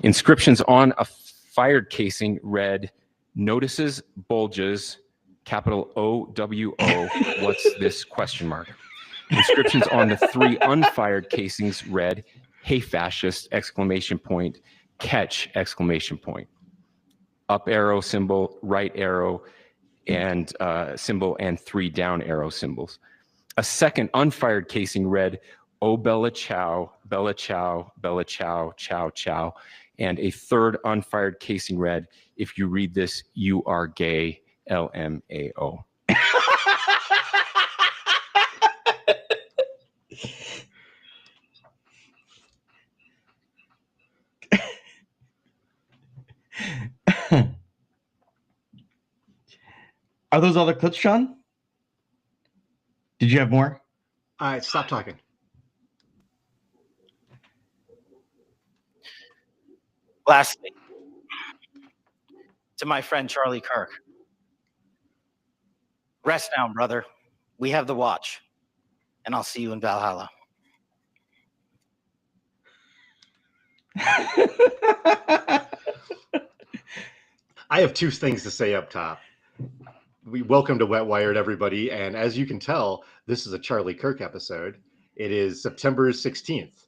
Inscriptions on a fired casing read, "Notices bulges, capital OWO, what's this, question mark. Inscriptions on the 3 unfired casings read, "Hey fascist, exclamation point, catch, exclamation point." Up arrow symbol, right arrow and symbol, and 3 down arrow symbols. A second unfired casing read, "Oh Bella Ciao, Bella Ciao, Bella Ciao, Ciao Ciao." And a third unfired casing read, "If you read this, you are gay, LMAO." Are those all the clips, Sean? Did you have more? Stop talking. Lastly, to my friend Charlie Kirk. Rest down, brother. We have the watch, and I'll see you in Valhalla. I have 2 things to say up top. We welcome to Wet Wired, everybody, and as you can tell, this is a Charlie Kirk episode. It is September 16th,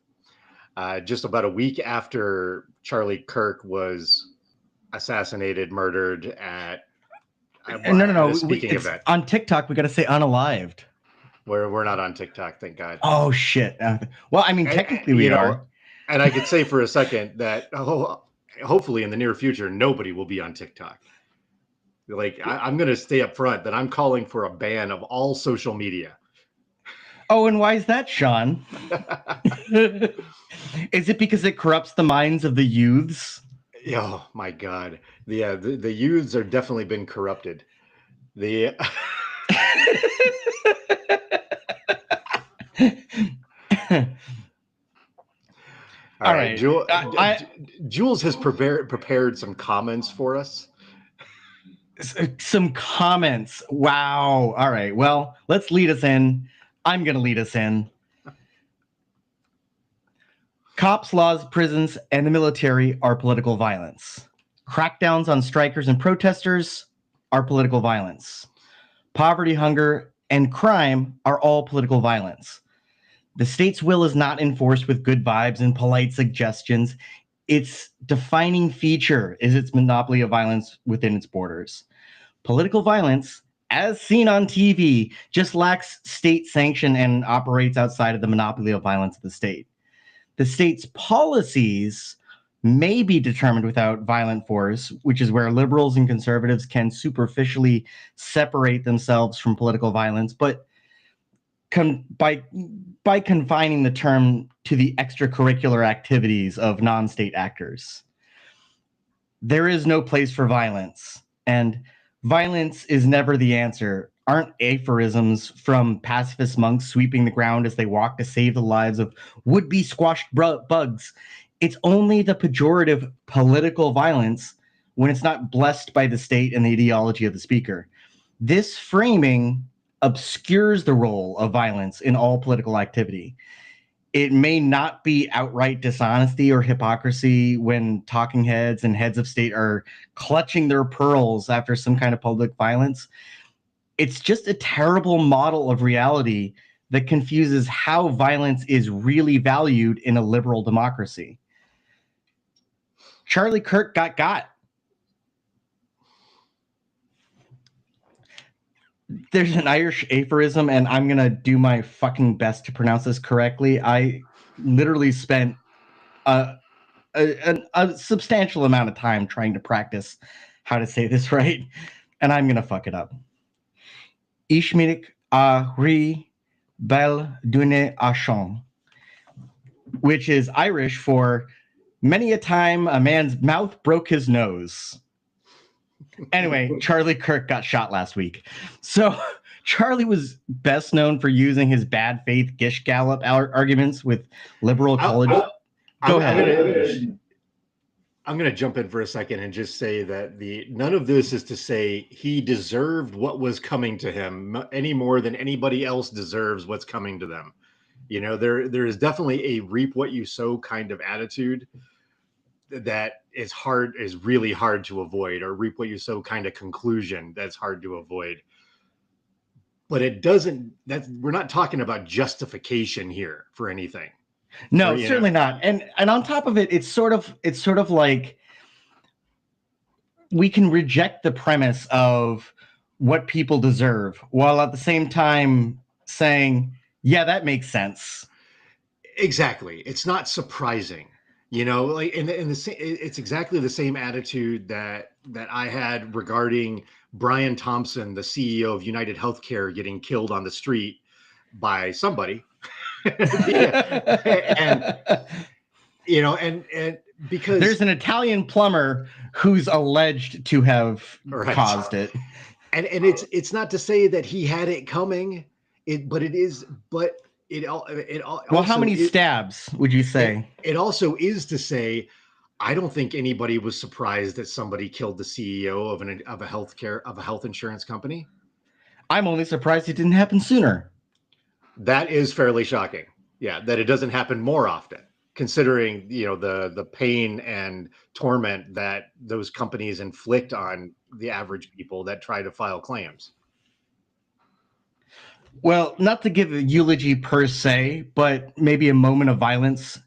just about a week after Charlie Kirk was assassinated, murdered at no. a speaking event. On TikTok, we got to say unalived. We're not on TikTok, thank God. Oh, shit. Well, I mean, technically we are. And I could say for a second that hopefully in the near future, nobody will be on TikTok. Like, I'm going to stay up front that I'm calling for a ban of all social media. Oh, and why is that, Sean? Is it because it corrupts the minds of the youths? Oh, my God. The youths are definitely been corrupted. All right. Jules has prepared some comments for us. Some comments. Wow. All right. Well, let's lead us in. I'm going to lead us in. Cops, laws, prisons, and the military are political violence. Crackdowns on strikers and protesters are political violence. Poverty, hunger, and crime are all political violence. The state's will is not enforced with good vibes and polite suggestions. Its defining feature is its monopoly of violence within its borders. Political violence, as seen on TV, just lacks state sanction and operates outside of the monopoly of violence of the state. The state's policies may be determined without violent force, which is where liberals and conservatives can superficially separate themselves from political violence, but by confining the term to the extracurricular activities of non-state actors. There is no place for violence, and violence is never the answer. Aren't aphorisms from pacifist monks sweeping the ground as they walk to save the lives of would-be squashed bugs? It's only the pejorative political violence when it's not blessed by the state and the ideology of the speaker. This framing obscures the role of violence in all political activity. It may not be outright dishonesty or hypocrisy when talking heads and heads of state are clutching their pearls after some kind of public violence. It's just a terrible model of reality that confuses how violence is really valued in a liberal democracy. Charlie Kirk got. There's an Irish aphorism, and I'm going to do my fucking best to pronounce this correctly. I literally spent a substantial amount of time trying to practice how to say this right, and I'm going to fuck it up. Ishminik a ri bel dune achon, which is Irish for many a time a man's mouth broke his nose. Anyway, Charlie Kirk got shot last week. So Charlie was best known for using his bad faith Gish Gallop arguments with liberal college. Go ahead. I'm going to jump in for a second and just say that none of this is to say he deserved what was coming to him any more than anybody else deserves what's coming to them. You know, there is definitely a reap what you sow kind of attitude. that is really hard to avoid, or reap what you sow kind of conclusion that's hard to avoid. But it doesn't, we're not talking about justification here for anything. No, Or, you certainly know, not. And on top of it, it's sort of like we can reject the premise of what people deserve while at the same time saying, yeah, that makes sense. exactly. It's not surprising, you know, like it's exactly the same attitude that I had regarding Brian Thompson, the CEO of United Healthcare, getting killed on the street by somebody. And you know, and because there's an Italian plumber who's alleged to have right. caused it. And it's not to say that he had it coming, but it Well, also, how many stabs would you say? It also is to say, I don't think anybody was surprised that somebody killed the CEO of a health insurance company. I'm only surprised it didn't happen sooner. That is fairly shocking. Yeah, that it doesn't happen more often, considering, you know, the pain and torment that those companies inflict on the average people that try to file claims. Well, not to give a eulogy per se, but maybe a moment of violence.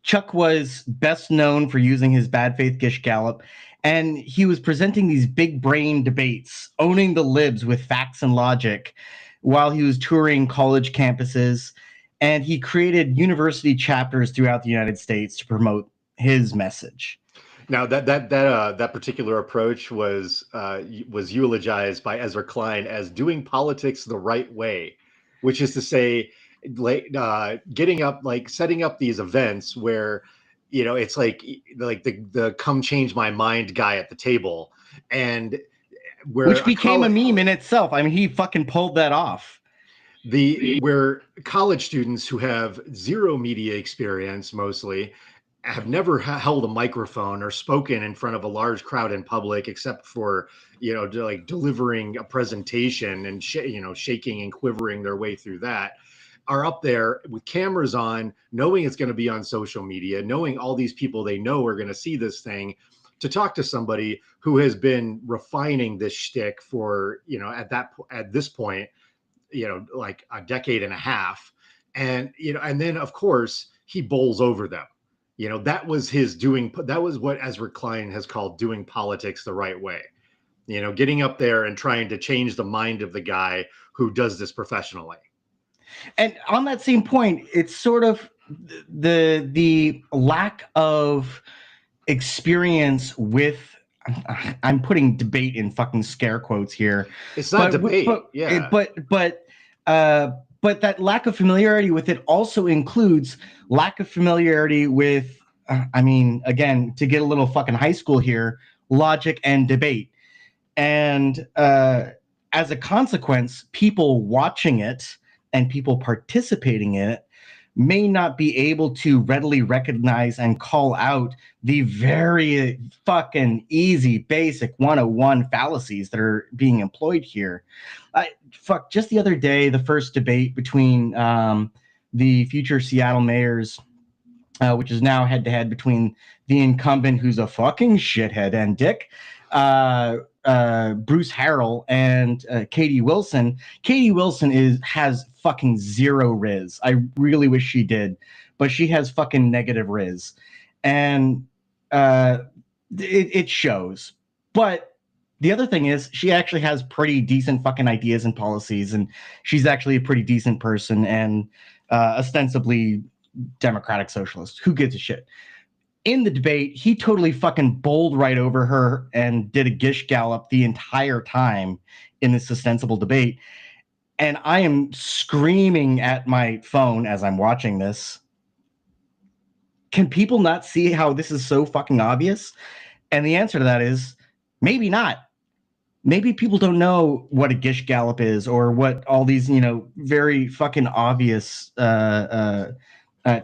Chuck was best known for using his bad faith Gish Gallop, and he was presenting these big brain debates, owning the libs with facts and logic while he was touring college campuses. And he created university chapters throughout the United States to promote his message. Now that particular approach was eulogized by Ezra Klein as doing politics the right way, which is to say, getting up, like setting up these events where, you know, it's like the come change my mind guy at the table, and which became a meme in itself. I mean, he fucking pulled that off. Where college students who have zero media experience mostly have never held a microphone or spoken in front of a large crowd in public, except for, you know, like delivering a presentation and shaking and quivering their way through that, are up there with cameras on, knowing it's going to be on social media, knowing all these people they know are going to see this thing, to talk to somebody who has been refining this shtick for, you know, at this point, you know, like a decade and a half. And, you know, and then of course he bowls over them. You know, that was what Ezra Klein has called doing politics the right way. You know, getting up there and trying to change the mind of the guy who does this professionally. And on that same point, it's sort of the lack of experience with, I'm putting debate in fucking scare quotes here. It's not debate, yeah. But that lack of familiarity with it also includes lack of familiarity with, I mean, again, to get a little fucking high school here, logic and debate. And as a consequence, people watching it and people participating in it may not be able to readily recognize and call out the very fucking easy, basic 101 fallacies that are being employed here. Just the other day, the first debate between the future Seattle mayors, which is now head-to-head between the incumbent, who's a fucking shithead and dick, Bruce Harrell, and Katie Wilson. Katie Wilson has fucking zero riz. I really wish she did, but she has fucking negative riz, and it shows. But the other thing is, she actually has pretty decent fucking ideas and policies, and she's actually a pretty decent person and ostensibly democratic socialist. Who gives a shit? In the debate, he totally fucking bowled right over her and did a Gish Gallop the entire time in this ostensible debate. And I am screaming at my phone as I'm watching this. Can people not see how this is so fucking obvious? And the answer to that is maybe not. Maybe people don't know what a Gish Gallop is, or what all these, you know, very fucking obvious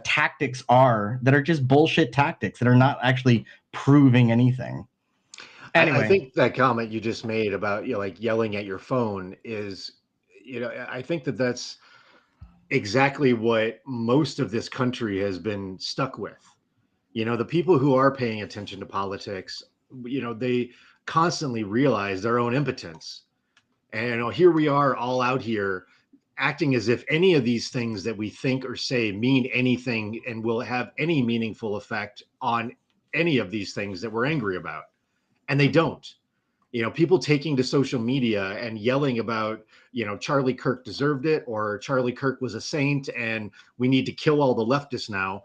tactics are, that are just bullshit tactics that are not actually proving anything. Anyway, I think that comment you just made about, you know, like yelling at your phone is, you know, I think that's exactly what most of this country has been stuck with. You know, the people who are paying attention to politics, you know, they constantly realize their own impotence. And you know, here we are all out here acting as if any of these things that we think or say mean anything and will have any meaningful effect on any of these things that we're angry about. And they don't. You know, people taking to social media and yelling about, you know, Charlie Kirk deserved it, or Charlie Kirk was a saint and we need to kill all the leftists now.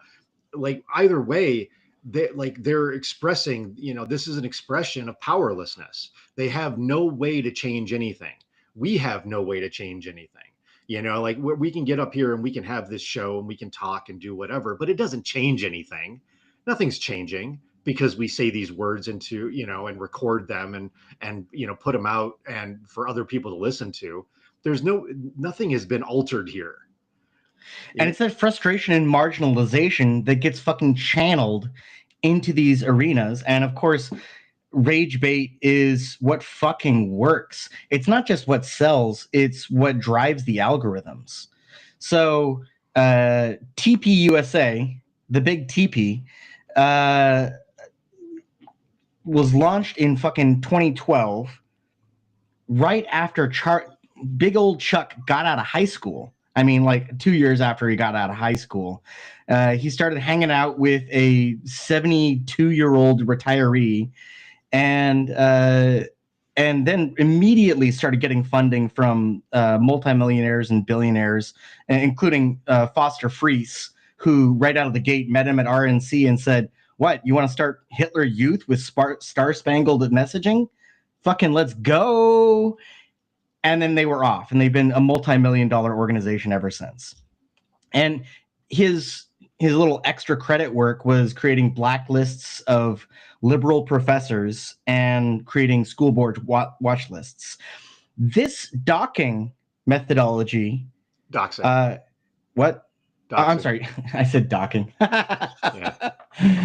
Like either way, they're expressing, you know, this is an expression of powerlessness. They have no way to change anything. We have no way to change anything. You know, like we can get up here and we can have this show and we can talk and do whatever, but it doesn't change anything. Nothing's changing because we say these words into, you know, and record them and you know, put them out and for other people to listen to. Nothing has been altered here. And it's that frustration and marginalization that gets fucking channeled into these arenas. And of course, rage bait is what fucking works. It's not just what sells, it's what drives the algorithms. So TPUSA, the big TP, was launched in fucking 2012, right after big old Chuck got out of high school. I mean, like 2 years after he got out of high school, he started hanging out with a 72-year-old retiree, and then immediately started getting funding from multimillionaires and billionaires, including Foster Friess, who right out of the gate met him at RNC and said, "What, you want to start Hitler Youth with star-spangled messaging? Fucking let's go." And then they were off, and they've been a multi-million-dollar organization ever since. And his little extra credit work was creating blacklists of liberal professors and creating school board watch lists. This docking methodology... Doxing. What? Doxing. I'm sorry. I said docking. Yeah.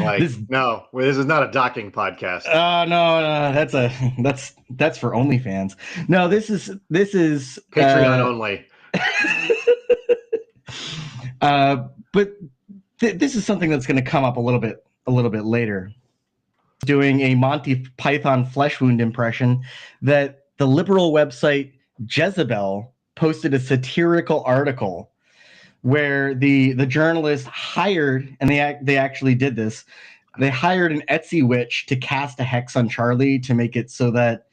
Like, this is not a docking podcast. No, that's for OnlyFans. No, this is Patreon only. But this is something that's going to come up a little bit later. Doing a Monty Python flesh wound impression, that the liberal website Jezebel posted a satirical article where the journalist hired, and they actually did this, they hired an Etsy witch to cast a hex on Charlie to make it so that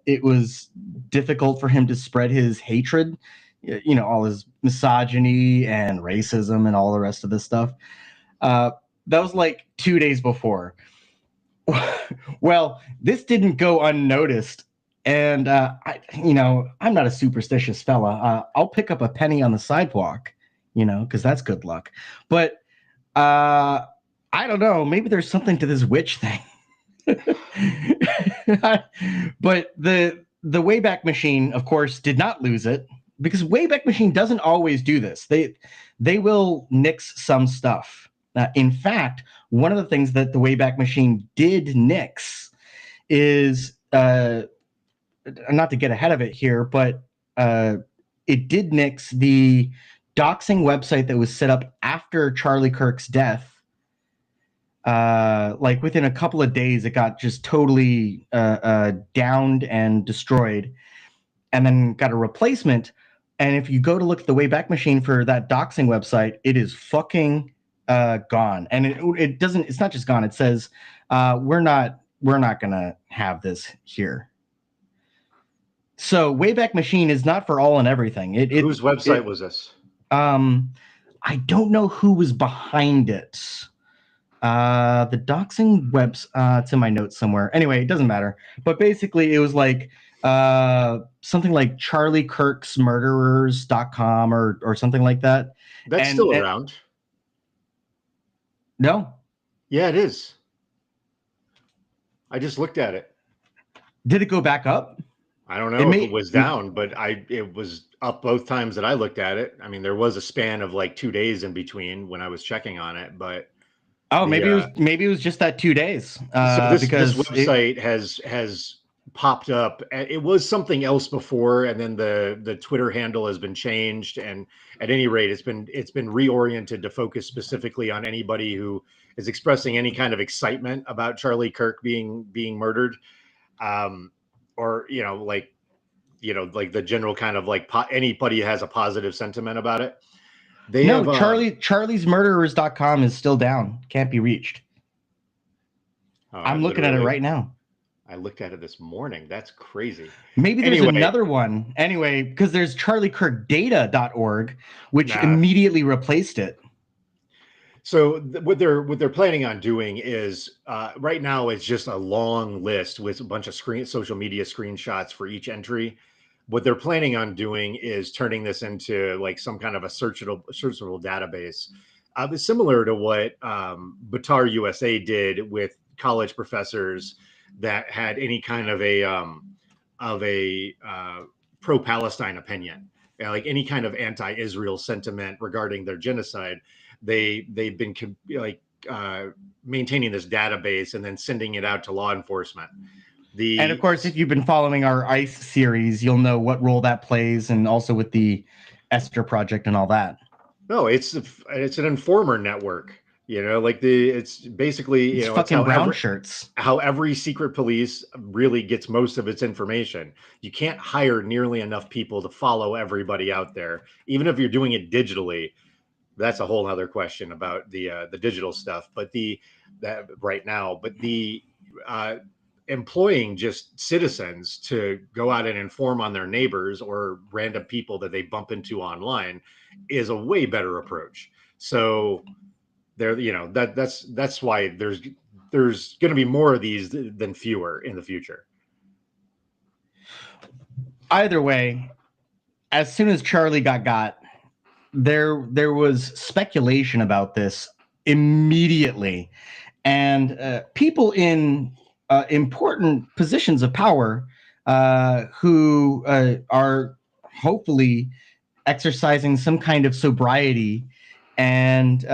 it was difficult for him to spread his hatred, you know, all his misogyny and racism and all the rest of this stuff. That was like 2 days before. Well, this didn't go unnoticed. And, I'm not a superstitious fella. I'll pick up a penny on the sidewalk, you know, because that's good luck. But I don't know. Maybe there's something to this witch thing. But the Wayback Machine, of course, did not lose it, because Wayback Machine doesn't always do this. They will nix some stuff. In fact, one of the things that the Wayback Machine did nix is... not to get ahead of it here, but it did nix the doxing website that was set up after Charlie Kirk's death. Like within a couple of days, it got just totally downed and destroyed, and then got a replacement. And if you go to look at the Wayback Machine for that doxing website, it is fucking gone. And it doesn't. It's not just gone. It says we're not gonna have this here. So Wayback Machine is not for all and everything. Whose website was this? I don't know who was behind it. The doxing webs. It's in my notes somewhere. Anyway, it doesn't matter. But basically, it was like something like CharlieKirksMurderers.com or something like that. That's still around. No. Yeah, it is. I just looked at it. Did it go back up? I don't know if it was down, but it was up both times that I looked at it. I mean, there was a span of like 2 days in between when I was checking on it, but maybe it was just that 2 days. So this website has popped up. It was something else before, and then the Twitter handle has been changed. And at any rate, it's been reoriented to focus specifically on anybody who is expressing any kind of excitement about Charlie Kirk being murdered, or like the general kind of like anybody who has a positive sentiment about it. They No, have charliesmurderers.com is still down. Can't be reached. I'm looking at it right now. I looked at it this morning. That's crazy. Maybe there's another one. Anyway, because there's charliekirkdata.org, which immediately replaced it. So what they're planning on doing is right now it's just a long list with a bunch of social media screenshots for each entry. What they're planning on doing is turning this into like some kind of a searchable database, similar to what Batar USA did with college professors that had any kind of a pro-Palestine opinion, like any kind of anti-Israel sentiment regarding their genocide. They've been maintaining this database and then sending it out to law enforcement. And of course, if you've been following our ICE series, you'll know what role that plays, and also with the Esther Project and all that. No, it's an informer network. It's basically it's fucking brown shirts. How every secret police really gets most of its information. You can't hire nearly enough people to follow everybody out there, even if you're doing it digitally. That's a whole other question about the digital stuff. But employing just citizens to go out and inform on their neighbors or random people that they bump into online is a way better approach. So that's why there's going to be more of these than fewer in the future. Either way, as soon as Charlie got, there was speculation about this immediately, and people in important positions of power who are hopefully exercising some kind of sobriety and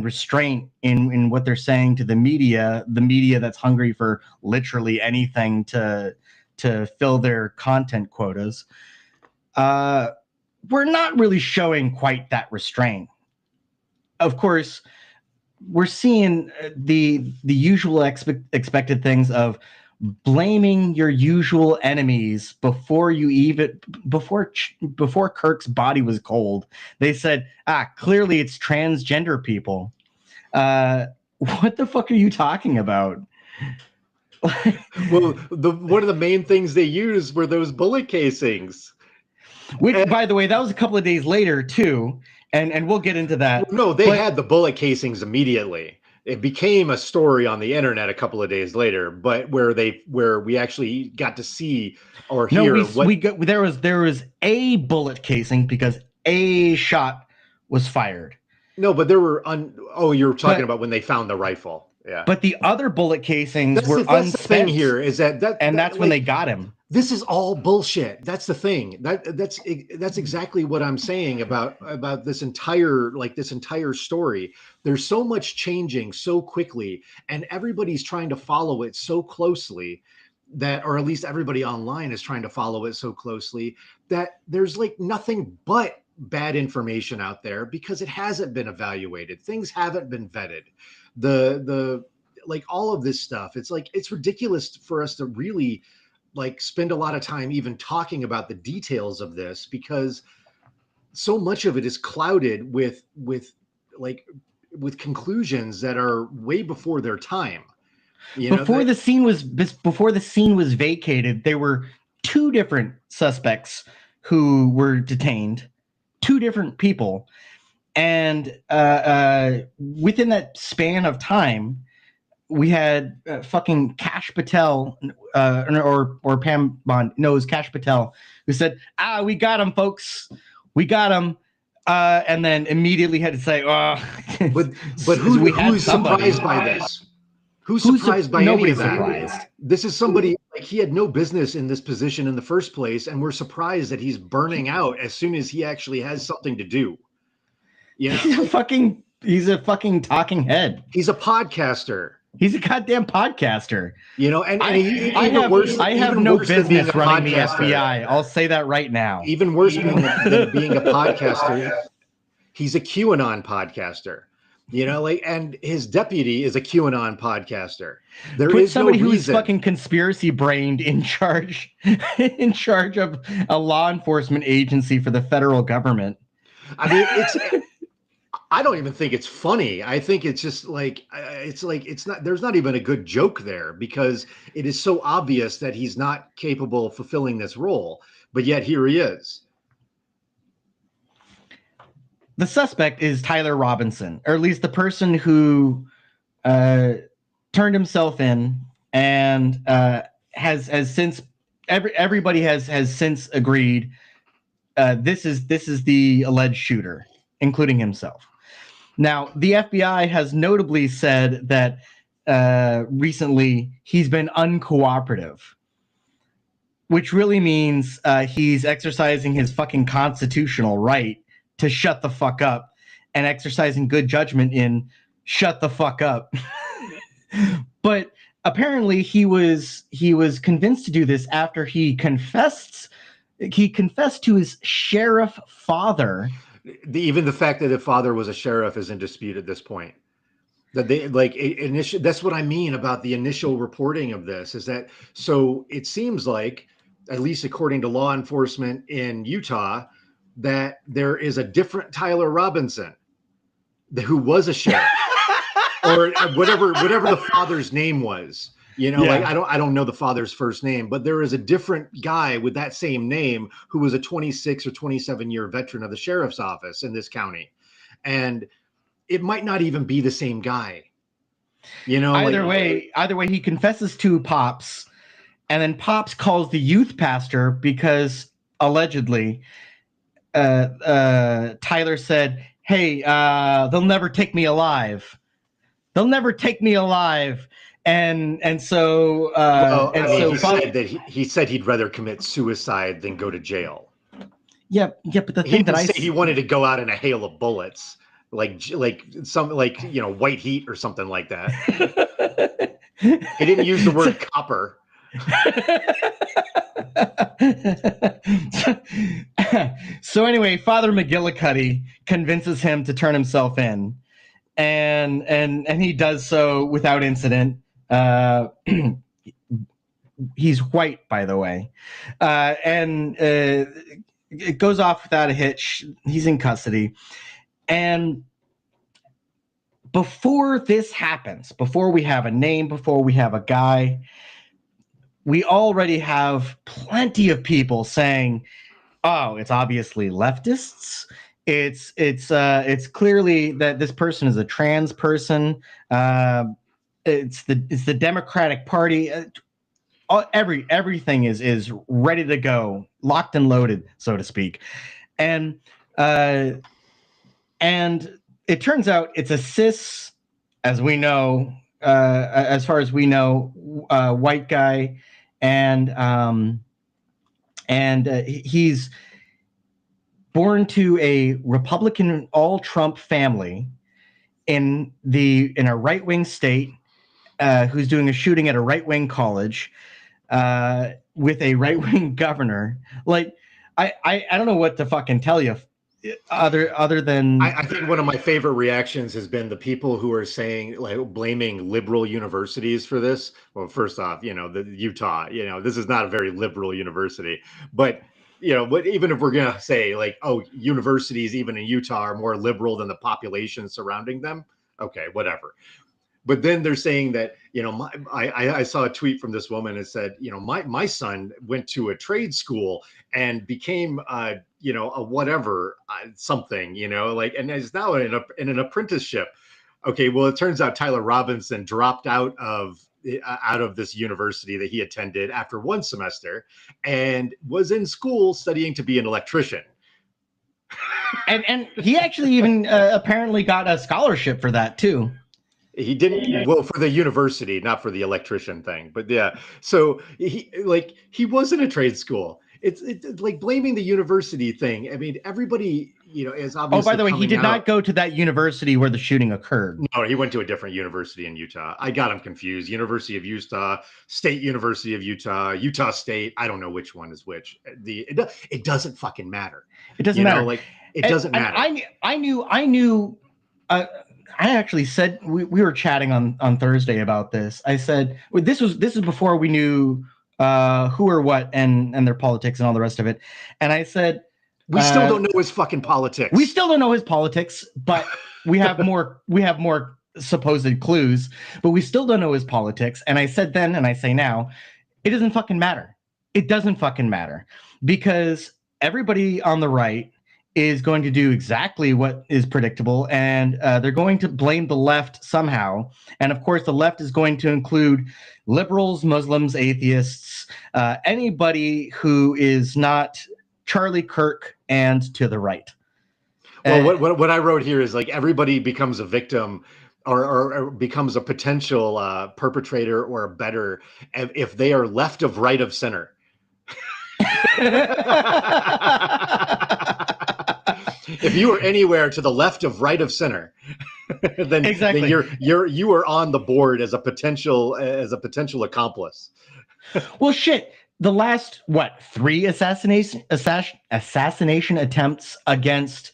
restraint in what they're saying to the media that's hungry for literally anything to fill their content quotas. We're not really showing quite that restraint. Of course, we're seeing the usual expected things of blaming your usual enemies before Kirk's body was cold. They said, clearly it's transgender people. What the fuck are you talking about? Well, one of the main things they used were those bullet casings. Which, by the way, that was a couple of days later too, and we'll get into that. No, they had the bullet casings immediately. It became a story on the internet a couple of days later, but where we actually got to see or hear there was a bullet casing because a shot was fired. No, but there were you're talking about when they found the rifle. Yeah. But the other bullet casings were unspent. The thing here is that's when they got him. This is all bullshit. That's the thing. That's exactly what I'm saying about this entire story. There's so much changing so quickly, and everybody's trying to follow it so closely or at least everybody online is trying to follow it so closely that there's like nothing but bad information out there because it hasn't been evaluated. Things haven't been vetted. The all of this stuff. It's ridiculous for us to really spend a lot of time even talking about the details of this because so much of it is clouded with conclusions that are way before their time. Before the scene was vacated, there were two different suspects who were detained, two different people. And within that span of time, we had fucking Kash Patel or Pam Bond knows Kash Patel, who said, we got him, folks. We got him. And then immediately had to say, but who's surprised by this? Who's surprised by any of that? Surprised. This is somebody he had no business in this position in the first place. And we're surprised that he's burning out as soon as he actually has something to do. He's a fucking talking head. He's a podcaster. He's a goddamn podcaster. You know, and I even worse, have even no worse than being business a running the podcaster. FBI. I'll say that right now. Even worse than being a podcaster, he's a QAnon podcaster. You know, like, and his deputy is a QAnon podcaster. There Put is somebody no who's reason. fucking conspiracy brained in charge of a law enforcement agency for the federal government. I mean, I don't even think it's funny. I think it's just like it's not. There's not even a good joke there because it is so obvious that he's not capable of fulfilling this role, but yet here he is. The suspect is Tyler Robinson, or at least the person who turned himself in and has since everybody has since agreed this is the alleged shooter, including himself. Now, the FBI has notably said that recently he's been uncooperative, which really means he's exercising his fucking constitutional right to shut the fuck up and exercising good judgment in shut the fuck up. But apparently he was convinced to do this after he confessed to his sheriff father. Even the fact that the father was a sheriff is in dispute at this point. That they like initial. That's what I mean about the initial reporting of this. Is that so? It seems like, at least according to law enforcement in Utah, that there is a different Tyler Robinson who was a sheriff or whatever the father's name was. You know, Yeah. like I don't know the father's first name, but there is a different guy with that same name who was a 26 or 27-year veteran of the sheriff's office in this county. And it might not even be the same guy. You know, Either way, he confesses to Pops, and then Pops calls the youth pastor because allegedly Tyler said, "Hey, they'll never take me alive. They'll never take me alive." And so he said he'd rather commit suicide than go to jail. Yeah, but the He thing didn't that say he wanted to go out in a hail of bullets, like some white heat or something like that. He didn't use the word copper. So anyway, Father McGillicuddy convinces him to turn himself in, and he does so without incident. He's white, by the way, and it goes off without a hitch. He's in custody, and before this happens, before we have a name, before we have a guy, we already have plenty of people saying, "Oh, it's obviously leftists. It's clearly that this person is a trans person. It's the Democratic Party. Everything is ready to go, locked and loaded, so to speak." And it turns out it's a cis, as we know, as far as we know, white guy, and he's born to a Republican all-Trump family in a right-wing state, who's doing a shooting at a right-wing college with a right-wing governor. Like, I don't know what to fucking tell you other than I think one of my favorite reactions has been the people who are saying, like, blaming liberal universities for this. Well, first off, the Utah, this is not a very liberal university, but even if we're going to say like, oh, universities even in Utah are more liberal than the population surrounding them. Okay, whatever. But then they're saying that, I saw a tweet from this woman that said, my son went to a trade school and became, a whatever, something, and is now in an apprenticeship. Okay, well, it turns out Tyler Robinson dropped out of this university that he attended after one semester and was in school studying to be an electrician. And he actually even apparently got a scholarship for that too. He didn't, well, for the university, not for the electrician thing, but yeah. So he was in a trade school. it's like blaming the university thing. I mean, everybody, is obviously. Oh, by the way, he coming did out. not go to that university where the shooting occurred. No, he went to a different university in Utah. I got him confused. University of Utah, State University of Utah, Utah State. I don't know which one is which. It doesn't fucking matter. It doesn't matter. Like it doesn't matter. I knew. I actually said we were chatting on Thursday about this. I said this is before we knew who or what and their politics and all the rest of it. And I said we still don't know his fucking politics. We still don't know his politics, but we have more supposed clues, but we still don't know his politics. And I said then, and I say now, it doesn't fucking matter. It doesn't fucking matter, because everybody on the right is going to do exactly what is predictable, and they're going to blame the left somehow. And of course, the left is going to include liberals, Muslims, atheists, anybody who is not Charlie Kirk and to the right. Well, what I wrote here is like everybody becomes a victim or becomes a potential perpetrator or a better if they are left of right of center. If you are anywhere to the left of right of center, then, exactly. then you are on the board as a potential accomplice. Well, shit. The last 3 assassination attempts against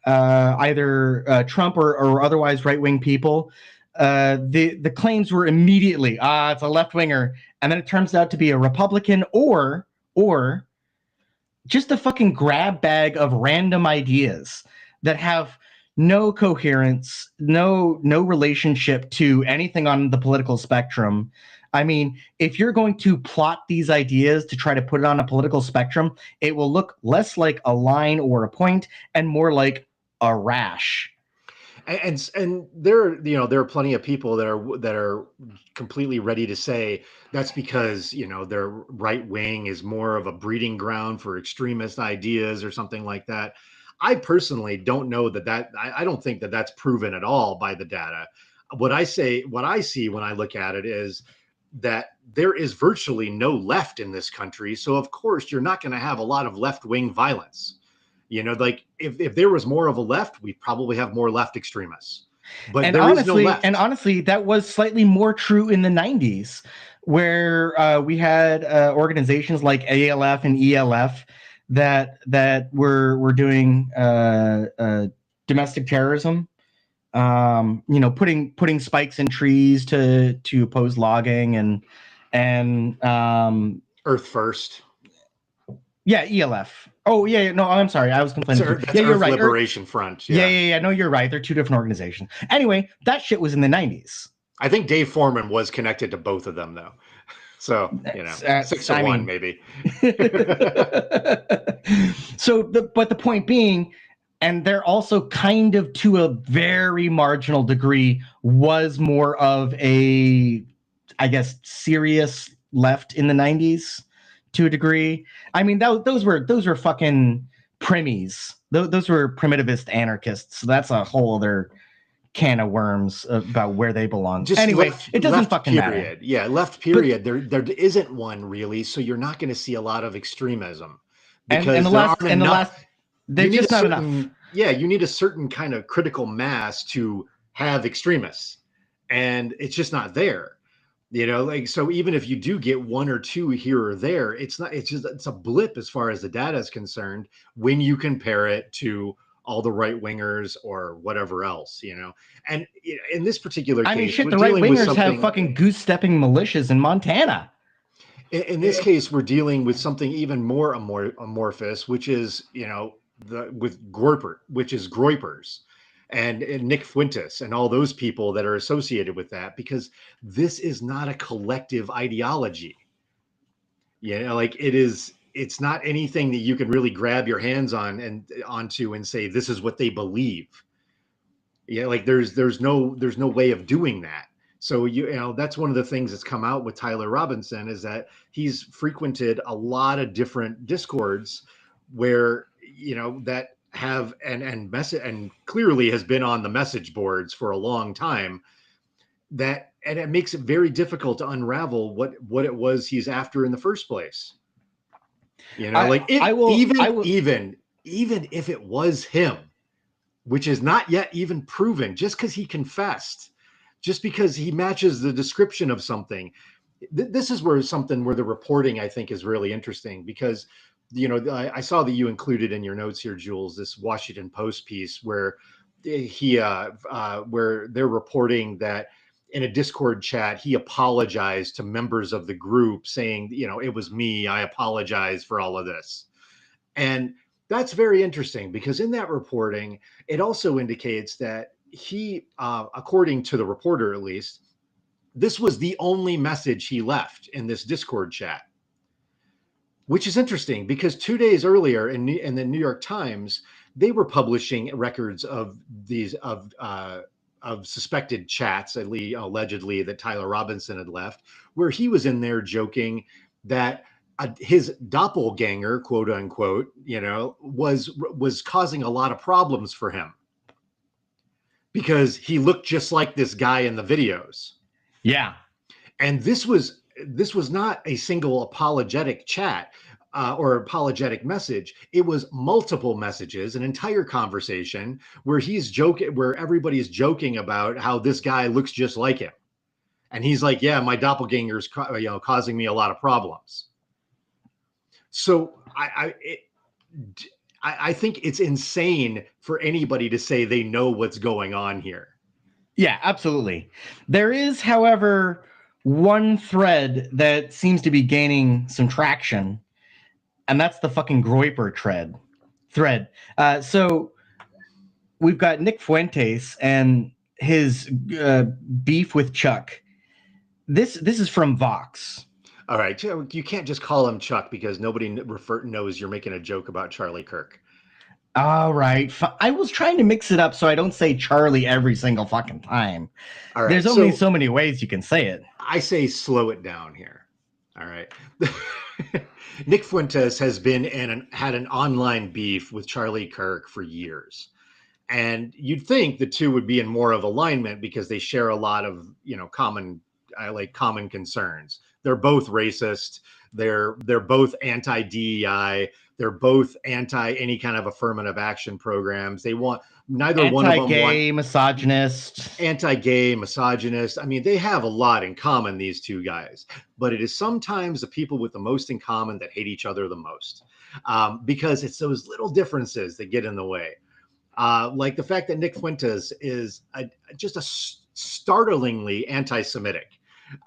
either Trump or otherwise right-wing people, the claims were immediately it's a left-winger, and then it turns out to be a Republican or just a fucking grab bag of random ideas that have no coherence, no relationship to anything on the political spectrum. I mean, if you're going to plot these ideas to try to put it on a political spectrum, it will look less like a line or a point and more like a rash. And there are plenty of people that are completely ready to say that's because their right wing is more of a breeding ground for extremist ideas or something like that. I personally don't know that I don't think that that's proven at all by the data. What I see when I look at it is that there is virtually no left in this country. So of course you're not going to have a lot of left-wing violence. Like if there was more of a left, we'd probably have more left extremists. But is no left. And honestly, that was slightly more true in the 90s, where we had organizations like ALF and ELF that were doing domestic terrorism. Putting spikes in trees to oppose logging and Earth First. Yeah, ELF. Oh, yeah. No, I'm sorry. I was complaining. Yeah, you're right. Liberation Front. Yeah. No, you're right. They're two different organizations. Anyway, that shit was in the 90s. I think Dave Foreman was connected to both of them, though. So, 6-1 maybe. But the point being, and they're also kind of to a very marginal degree was more of a, I guess, serious left in the 90s. To a degree. I mean, those were fucking premies. Those were primitivist anarchists. So that's a whole other can of worms about where they belong. Just anyway, it doesn't fucking matter. Yeah, left period. But there isn't one really, so you're not going to see a lot of extremism because there's just not enough. Yeah, you need a certain kind of critical mass to have extremists, and it's just not there. So even if you do get one or two here or there, it's a blip as far as the data is concerned when you compare it to all the right wingers or whatever else, And in this particular case, the right wingers have fucking goose stepping militias in Montana. In this case, we're dealing with something even more amorphous, which is, Groypers. And Nick Fuentes and all those people that are associated with that, because this is not a collective ideology. It's not anything that you can really grab your hands onto and say, this is what they believe. There's no way of doing that. So, that's one of the things that's come out with Tyler Robinson is that he's frequented a lot of different discords where, that have and clearly has been on the message boards for a long time, and it makes it very difficult to unravel what it was he's after in the first place. You know, like if, I will- even if it was him, which is not yet even proven, just because he confessed, just because he matches the description of something. This is where the reporting, I think, is really interesting, because, you know, I saw that you included in your notes here, Jules, this Washington Post piece where where they're reporting that in a Discord chat, he apologized to members of the group saying, you know, it was me, I apologize for all of this. And that's very interesting, because in that reporting, it also indicates that he, according to the reporter at least, this was the only message he left in this Discord chat, which is interesting because 2 days earlier in the New York Times, they were publishing records of these of suspected chats, allegedly, that Tyler Robinson had left, where he was in there joking that his doppelganger, quote unquote, you know, was causing a lot of problems for him because he looked just like this guy in the videos. Yeah. And this was not a single apologetic chat or apologetic message. It was multiple messages, an entire conversation where he's joking, where everybody's joking about how this guy looks just like him. And he's like, yeah, my doppelganger's causing me a lot of problems. So I think it's insane for anybody to say they know what's going on here. Yeah, absolutely. There is, however, one thread that seems to be gaining some traction, and that's the fucking Groyper thread. So we've got Nick Fuentes and his beef with Chuck. This is from Vox. All right, you can't just call him Chuck because nobody knows you're making a joke about Charlie Kirk. All right. I was trying to mix it up so I don't say Charlie every single fucking time. All right. There's only so many ways you can say it. I say slow it down here. All right. Nick Fuentes has been had an online beef with Charlie Kirk for years. And you'd think the two would be in more of alignment because they share a lot of, common concerns. They're both racist. They're both anti-DEI. They're both anti any kind of affirmative action programs. They want neither one of them anti-gay, misogynist. Anti-gay, misogynist. I mean, they have a lot in common, these two guys. But it is sometimes the people with the most in common that hate each other the most, because it's those little differences that get in the way. Like the fact that Nick Fuentes is just a startlingly anti-Semitic.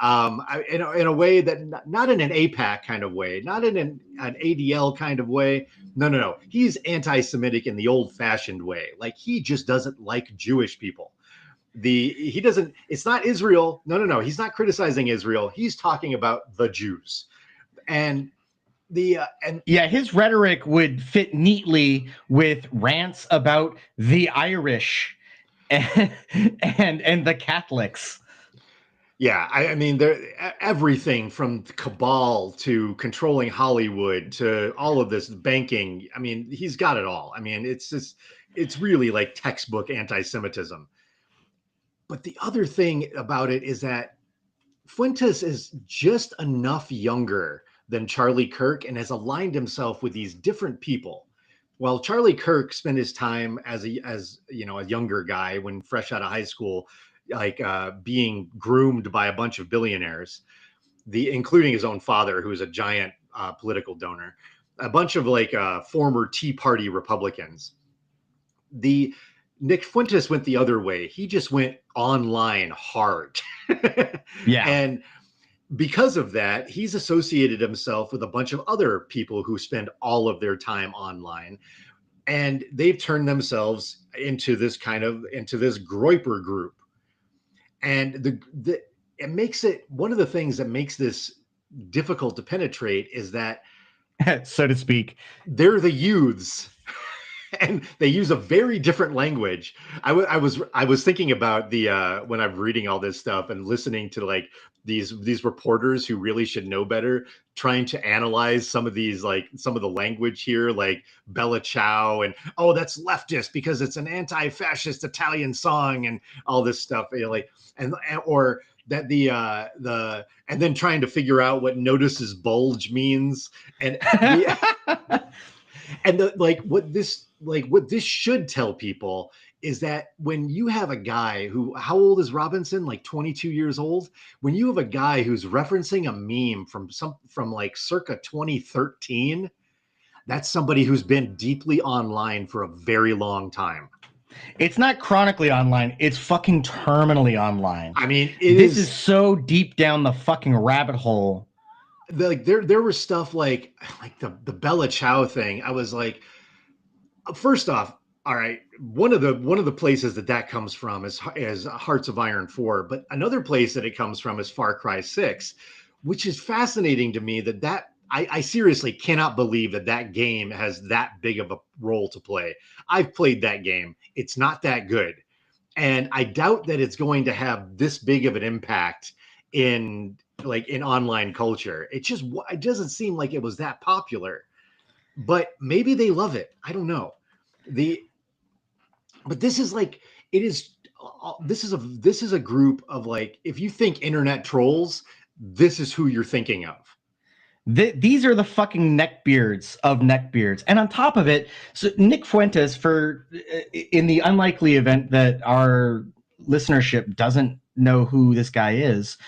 In a way that not in an AIPAC kind of way, not in an ADL kind of way. No. He's anti-Semitic in the old-fashioned way. Like, he just doesn't like Jewish people. It's not Israel. No. He's not criticizing Israel. He's talking about the Jews. And his rhetoric would fit neatly with rants about the Irish and the Catholics. Yeah, I mean, everything from cabal to controlling Hollywood to all of this banking. I mean, he's got it all. I mean, it's really like textbook anti-Semitism. But the other thing about it is that Fuentes is just enough younger than Charlie Kirk and has aligned himself with these different people. While Charlie Kirk spent his time as a younger guy when fresh out of high school, being groomed by a bunch of billionaires, including his own father, who is a giant political donor, a bunch of former Tea Party Republicans. Nick Fuentes went the other way. He just went online hard. Yeah. And because of that, he's associated himself with a bunch of other people who spend all of their time online. And they've turned themselves into this Groyper group. And it makes it, one of the things that makes this difficult to penetrate is that, so to speak, they're the youths. and they use a very different language. I was thinking about the when I'm reading all this stuff and listening to like these reporters who really should know better, trying to analyze some of these, like some of the language here, like Bella Ciao, and oh, that's leftist because it's an anti-fascist Italian song and all this stuff, you know, like or that the and then trying to figure out what notices bulge means, and and what this should tell people is that when you have a guy who, how old is Robinson? Like 22 years old. When you have a guy who's referencing a meme from like circa 2013, that's somebody who's been deeply online for a very long time. It's not chronically online. It's fucking terminally online. I mean, this is so deep down the fucking rabbit hole. Like there was stuff like the Bella Ciao thing. I was like, first off, all right, one of the places that comes from is Hearts of Iron 4, but another place that it comes from is Far Cry 6, which is fascinating to me that I seriously cannot believe that game has that big of a role to play. I've played that game. It's not that good. And I doubt that it's going to have this big of an impact in online culture. It doesn't seem like it was that popular, but maybe they love it. I don't know. But this is like, this is a group of, like, if you think internet trolls, this is who you're thinking of. These are the fucking neckbeards of neckbeards. And on top of it, so Nick Fuentes, in the unlikely event that our listenership doesn't know who this guy is,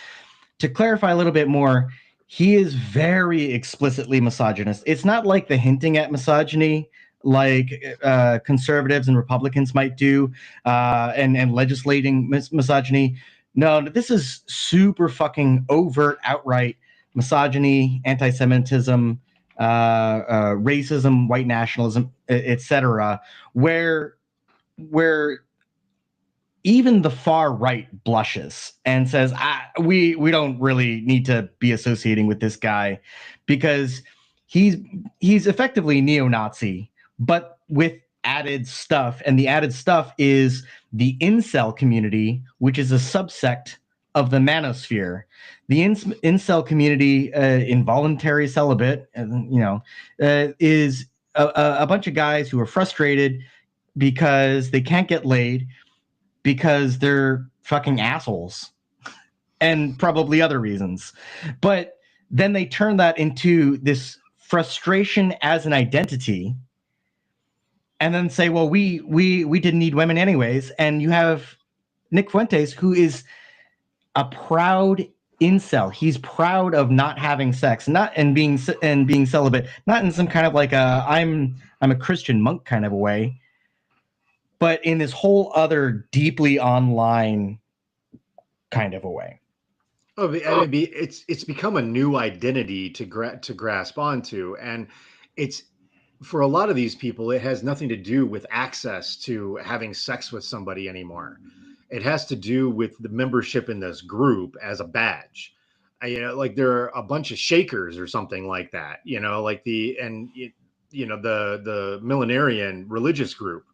to clarify a little bit more, he is very explicitly misogynist. It's not like the hinting at misogyny like conservatives and Republicans might do, and legislating misogyny. No, this is super fucking overt, outright misogyny, anti-Semitism, racism, white nationalism, etc., where even the far right blushes and says, we don't really need to be associating with this guy because he's effectively neo-Nazi, but with added stuff. And the added stuff is the incel community, which is a subsect of the manosphere. The incel community, involuntary celibate, is a bunch of guys who are frustrated because they can't get laid because they're fucking assholes and probably other reasons. But then they turn that into this frustration as an identity and then say, well, we didn't need women anyways. And you have Nick Fuentes, who is a proud incel. He's proud of not having sex, and being celibate, not in some kind of like I'm a Christian monk kind of a way, but in this whole other deeply online kind of a way. Oh, I mean, it's become a new identity to grasp onto, and it's, for a lot of these people, it has nothing to do with access to having sex with somebody anymore. It has to do with the membership in this group as a badge. Like there are a bunch of Shakers or something like that. Like the millenarian religious group,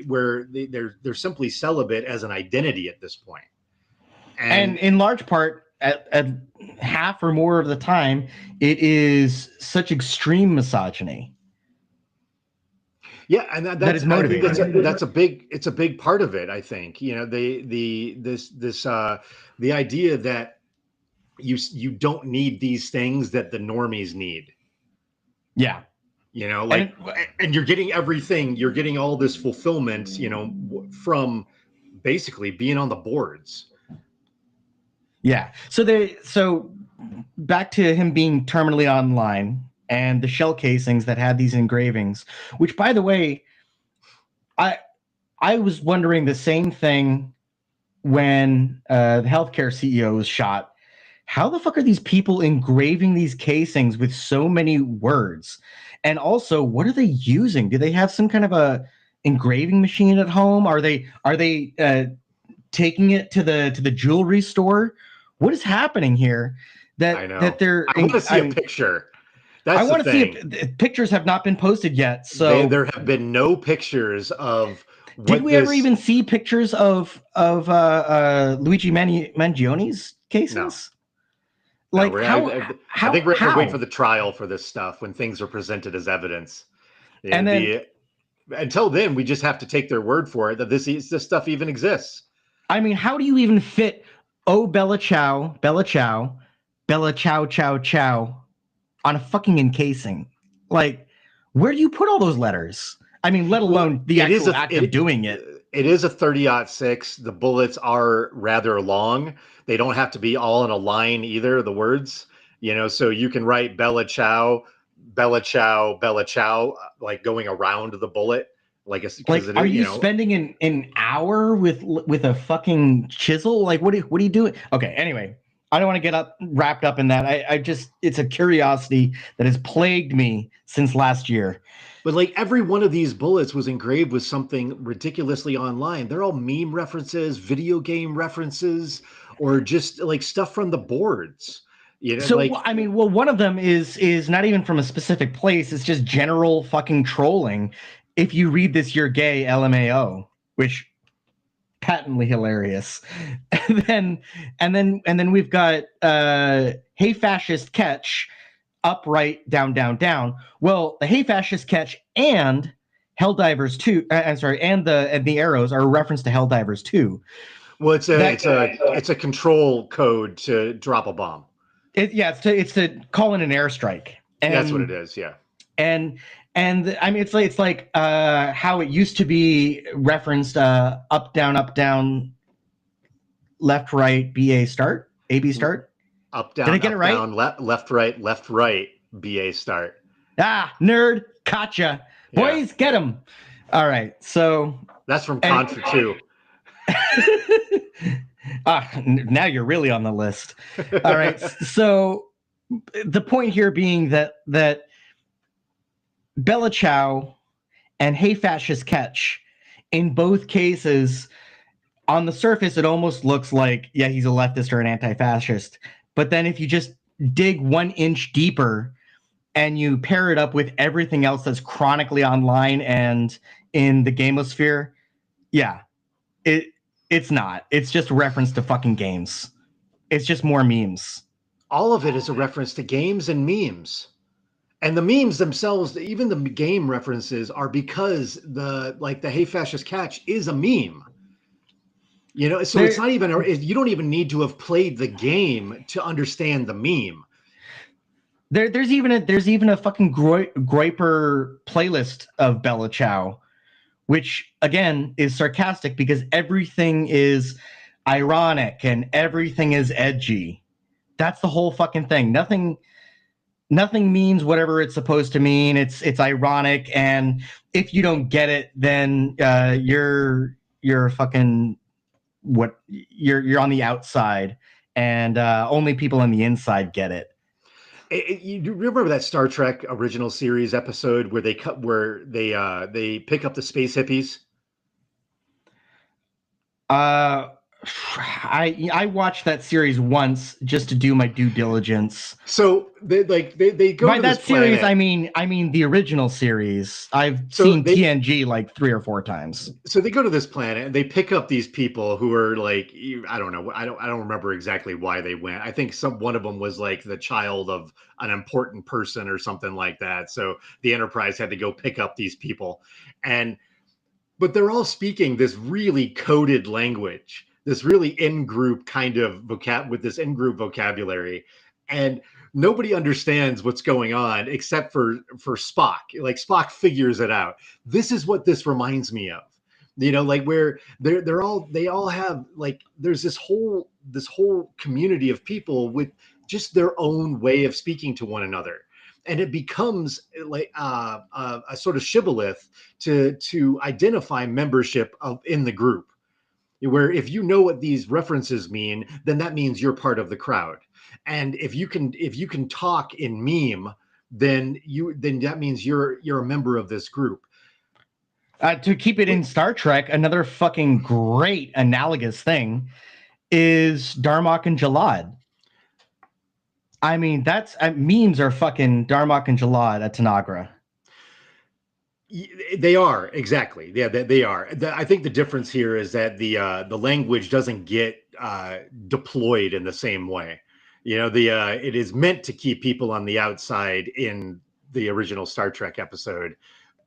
where they're simply celibate as an identity at this point. And in large part, at half or more of the time, it is such extreme misogyny. Yeah, and that is motivating. It's a big part of it. I think the idea that you don't need these things that the normies need. Yeah, and you're getting everything. You're getting all this fulfillment, from basically being on the boards. Yeah. So back to him being terminally online. And the shell casings that had these engravings, which, by the way, I was wondering the same thing when the healthcare CEO was shot. How the fuck are these people engraving these casings with so many words? And also, what are they using? Do they have some kind of a engraving machine at home? Are they taking it to the jewelry store? What is happening here? I know. I want to see a picture. That's I the want to see thing. if pictures have not been posted yet. So There have been no pictures of did what we this. ever even see pictures of Luigi Mangione's cases? No, Like I think we're going to wait how? for the trial for this stuff when things are presented as evidence. And then Until then, we just have to take their word for it that this stuff even exists. I mean, how do you even fit Bella Chow, Bella Chow, Bella Chow Chow Chow on a fucking encasing? Like, where do you put all those letters? I mean, let alone the actual act of doing it. It is a 30-06. The bullets are rather long. They don't have to be all in a line either, the words, so you can write Bella Chow, Bella Chow, Bella Chow, like going around the bullet. Like, are you spending an hour with a fucking chisel? Like, what are you doing? Okay, anyway, I don't want to get wrapped up in that. I just, it's a curiosity that has plagued me since last year. But like every one of these bullets was engraved with something ridiculously online. They're all meme references, video game references, or just like stuff from the boards. So I mean, well, one of them is not even from a specific place. It's just general fucking trolling. If you read this, you're gay, LMAO, which patently hilarious. And then we've got hey fascist catch, upright, down, down, down. Well, the hey fascist catch and Helldivers 2, and the arrows are a reference to Helldivers 2. Well, it's a control code to drop a bomb. It's to call in an airstrike. And that's what it is, yeah. And I mean, it's like how it used to be referenced up, down, left, right, BA start, AB start. Up, down, did I get up, it right? Down, left, right, BA start. Ah, nerd, gotcha. Boys, get them. All right, so that's from Contra 2. Now you're really on the list. All right, so the point here being that Bella Chow and Hey Fascist Catch, in both cases, on the surface, it almost looks like, yeah, he's a leftist or an anti-fascist. But then if you just dig 1 inch deeper and you pair it up with everything else that's chronically online and in the gamosphere, yeah, it's not. It's just a reference to fucking games. It's just more memes. All of it is a reference to games and memes. And the memes themselves, even the game references, are because the Hey Fascist Catch is a meme. So it's not even, you don't even need to have played the game to understand the meme. There's even a fucking Groiper playlist of Bella Chow, which again is sarcastic because everything is ironic and everything is edgy. That's the whole fucking thing. Nothing means whatever it's supposed to mean. It's ironic, and if you don't get it, then you're fucking you're on the outside, and only people on the inside get it. You remember that Star Trek original series episode where they pick up the space hippies? I watched that series once just to do my due diligence. So they go by to that this series. planet. I mean the original series. I've seen TNG like 3 or 4 times. So they go to this planet and they pick up these people who are like, I don't know, I don't remember exactly why they went. I think one of them was like the child of an important person or something like that. So the Enterprise had to go pick up these people, but they're all speaking this really coded language. This really in-group kind of with this in-group vocabulary, and nobody understands what's going on except for Spock. Like Spock figures it out. This is what this reminds me of, like where they all have like there's this whole community of people with just their own way of speaking to one another, and it becomes like a sort of shibboleth to identify membership in the group. Where if you know what these references mean, then that means you're part of the crowd. And if you can talk in meme, then that means you're a member of this group. To keep it in Star Trek, another fucking great analogous thing is Darmok and Jalad. I mean, that's memes are fucking Darmok and Jalad at Tanagra. They are, exactly. Yeah, they are. I think the difference here is that the language doesn't get deployed in the same way. It is meant to keep people on the outside in the original Star Trek episode.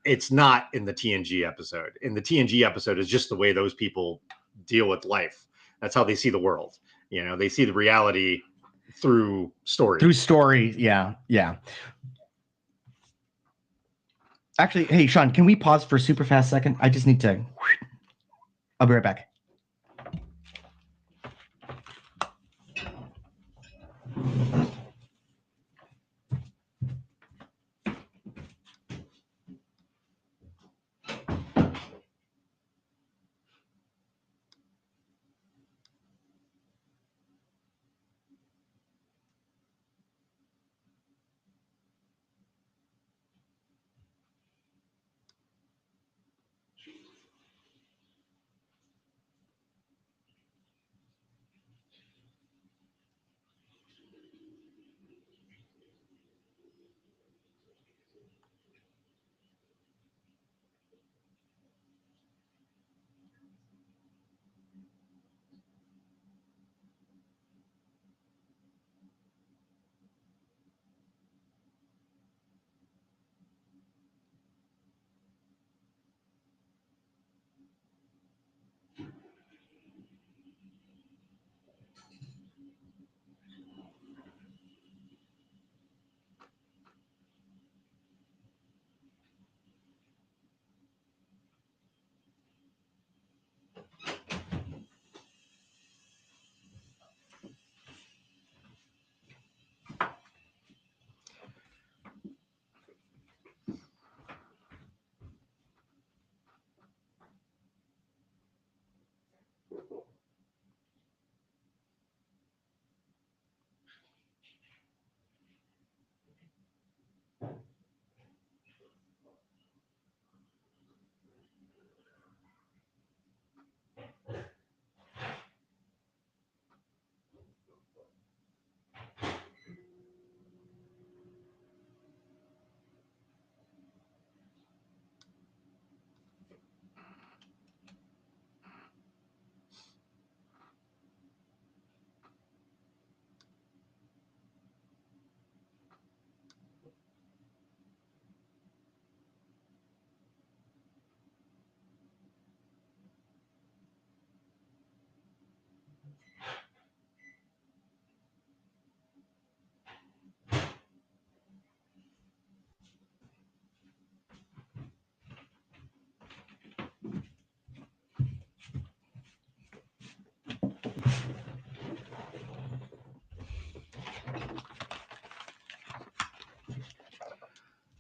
It's not in the TNG episode. In the TNG episode is just the way those people deal with life. That's how they see the world. They see the reality through story. Through story, yeah. Actually, hey, Sean, can we pause for a super fast second? I just need to... I'll be right back.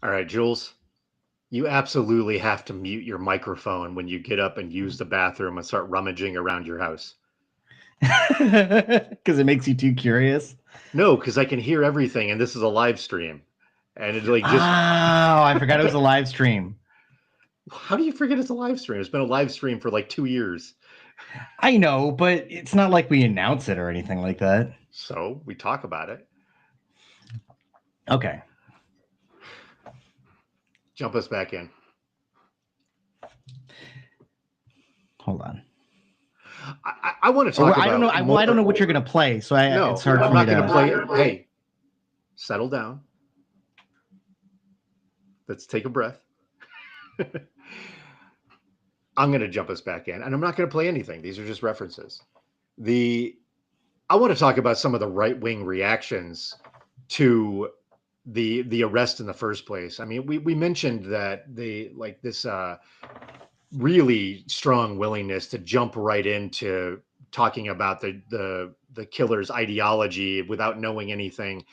All right, Jules, you absolutely have to mute your microphone when you get up and use the bathroom and start rummaging around your house. Because it makes you too curious. No, because I can hear everything, and this is a live stream. And it's like just... Oh, I forgot it was a live stream. How do you forget it's a live stream? It's been a live stream for like 2 years. I know, but it's not like we announce it or anything like that. So we talk about it. Okay. Jump us back in. Hold on. I want to talk about... I don't know. I don't know what you're going to play, so it's hard for me I'm not to... going to play... Hey, settle down. Let's take a breath. I'm going to jump us back in, and I'm not going to play anything. These are just references. I want to talk about some of the right-wing reactions to the arrest in the first place. I mean, we mentioned that this really strong willingness to jump right into talking about the killer's ideology without knowing anything.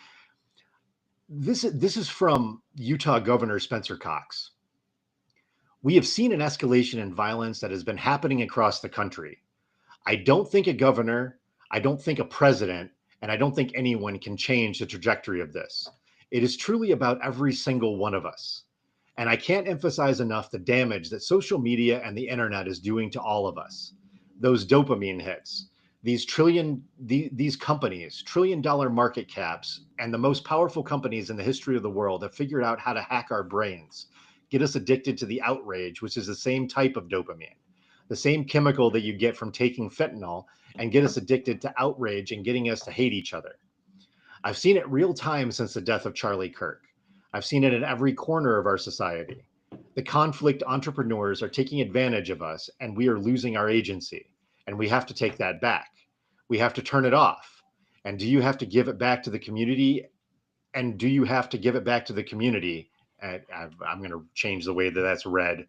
This is from Utah Governor Spencer Cox. We have seen an escalation in violence that has been happening across the country. I don't think a governor, I don't think a president, and I don't think anyone can change the trajectory of this. It is truly about every single one of us. And I can't emphasize enough the damage that social media and the internet is doing to all of us. Those dopamine hits, these companies, $1 trillion market caps, and the most powerful companies in the history of the world have figured out how to hack our brains, get us addicted to the outrage, which is the same type of dopamine, the same chemical that you get from taking fentanyl, and get us addicted to outrage and getting us to hate each other. I've seen it real time since the death of Charlie Kirk. I've seen it in every corner of our society. The conflict entrepreneurs are taking advantage of us, and we are losing our agency. And we have to take that back. We have to turn it off. And do you have to give it back to the community? And do you have to give it back to the community? I'm going to change the way that that's read.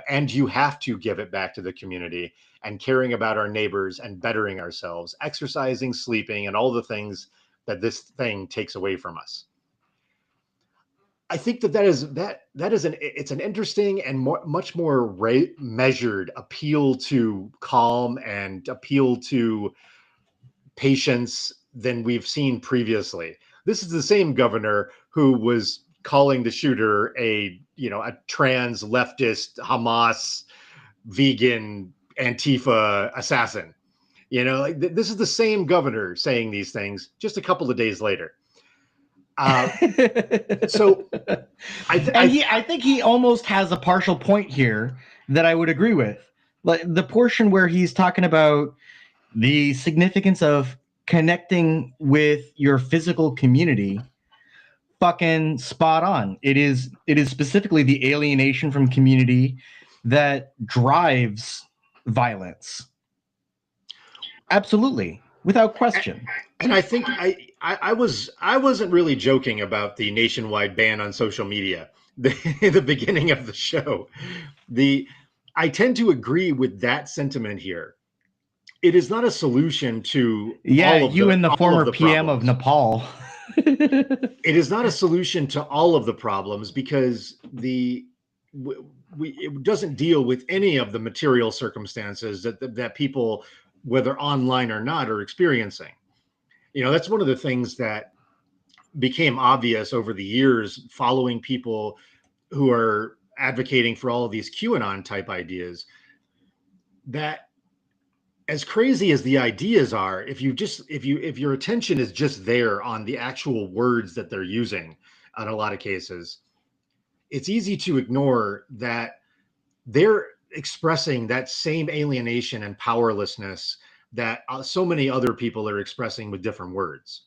And you have to give it back to the community, and caring about our neighbors and bettering ourselves, exercising, sleeping, and all the things that this thing takes away from us. I think that it's an interesting and much more measured appeal to calm and appeal to patience than we've seen previously. This is the same governor who was calling the shooter a trans leftist Hamas vegan Antifa assassin. This is the same governor saying these things just a couple of days later. So I think he almost has a partial point here that I would agree with. Like the portion where he's talking about the significance of connecting with your physical community, fucking spot on. It is specifically the alienation from community that drives violence. Absolutely, without question. And I think I wasn't really joking about the nationwide ban on social media in the beginning of the show. I tend to agree with that sentiment here. It is not a solution to all of and the former PM of Nepal. It is not a solution to all of the problems, because it doesn't deal with any of the material circumstances that people, whether online or not, are experiencing. That's one of the things that became obvious over the years following people who are advocating for all of these QAnon type ideas, that as crazy as the ideas are, if your attention is just there on the actual words that they're using on a lot of cases, it's easy to ignore that they're expressing that same alienation and powerlessness that so many other people are expressing with different words.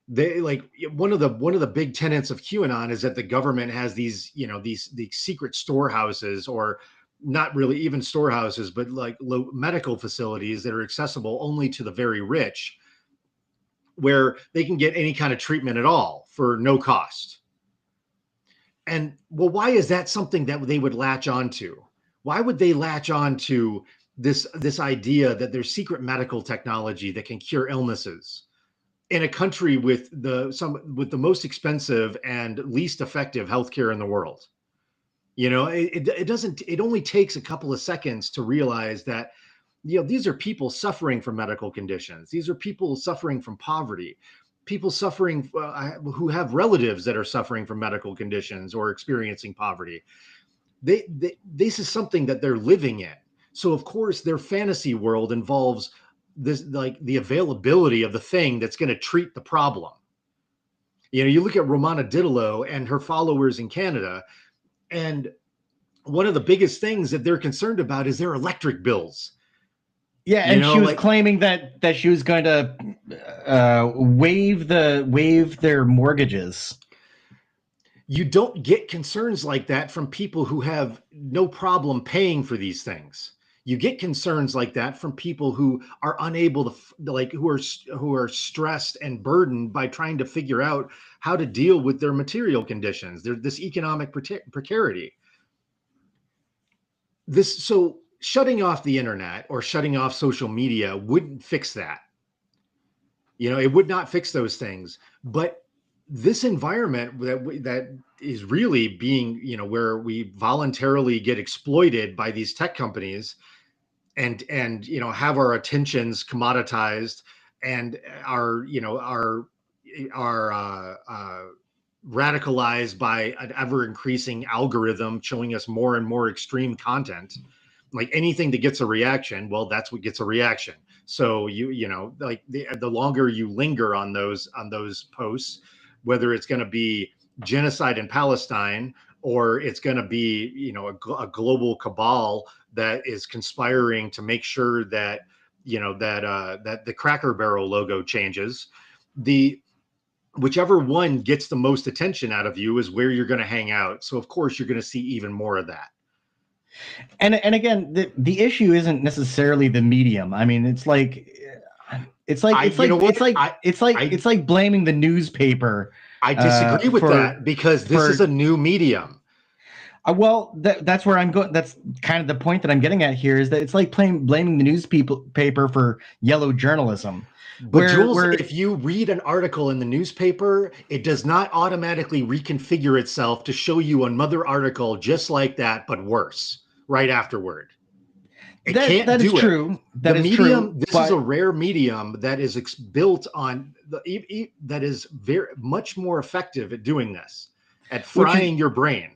They one of the big tenets of QAnon is that the government has these secret storehouses, or not really even storehouses, but like medical facilities that are accessible only to the very rich, where they can get any kind of treatment at all for no cost. And well, why is that something that they would latch onto? Why would they latch on to this idea that there's secret medical technology that can cure illnesses in a country with the most expensive and least effective healthcare in the world? It only takes a couple of seconds to realize that, these are people suffering from medical conditions. These are people suffering from poverty, people suffering who have relatives that are suffering from medical conditions or experiencing poverty. This is something that they're living in. So of course their fantasy world involves this, like the availability of the thing that's going to treat the problem. You look at Romana Ditallo and her followers in Canada, and one of the biggest things that they're concerned about is their electric bills. Yeah, and she was claiming that she was going to waive their mortgages. You don't get concerns like that from people who have no problem paying for these things. You get concerns like that from people who are unable to, who are stressed and burdened by trying to figure out how to deal with their material conditions, this economic precarity. So shutting off the internet or shutting off social media wouldn't fix that. It would not fix those things. But this environment that is really being, where we voluntarily get exploited by these tech companies and have our attentions commoditized and are radicalized by an ever increasing algorithm showing us more and more extreme content. Like anything that gets a reaction, well, that's what gets a reaction. So you know, like the longer you linger on those posts, whether it's going to be genocide in Palestine or it's going to be, you know, a global cabal that is conspiring to make sure that, you know, that the Cracker Barrel logo changes, the whichever one gets the most attention out of you is where you're going to hang out. So of course you're going to see even more of that. And again, the issue isn't necessarily the medium. I mean, it's like blaming the newspaper. I disagree with that, because this is a new medium. Well, that's where I'm going. That's kind of the point that I'm getting at here, is that it's like blaming the newspaper for yellow journalism. But Jules, if you read an article in the newspaper, it does not automatically reconfigure itself to show you another article just like that, but worse, right afterward. That is true. That is true. This is a rare medium that is built on that is very much more effective at doing this, at frying your brain.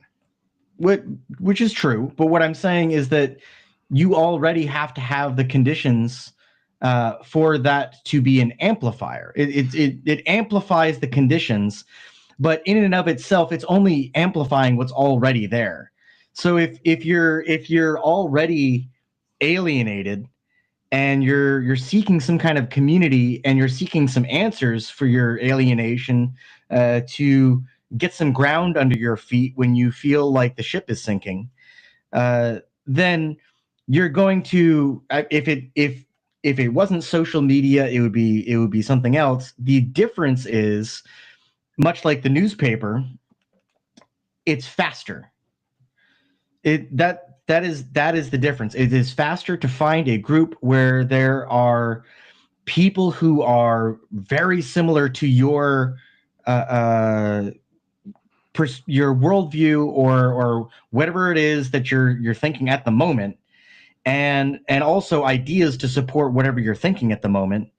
Which is true. But what I'm saying is that you already have to have the conditions for that to be an amplifier. It amplifies the conditions, but in and of itself, it's only amplifying what's already there. So if you're already alienated and you're seeking some kind of community and you're seeking some answers for your alienation, to get some ground under your feet when you feel like the ship is sinking, then you're going to, if it wasn't social media, it would be something else. The difference is, much like the newspaper, it's faster. That is the difference. It is faster to find a group where there are people who are very similar to your worldview or whatever it is that you're thinking at the moment, and also ideas to support whatever you're thinking at the moment,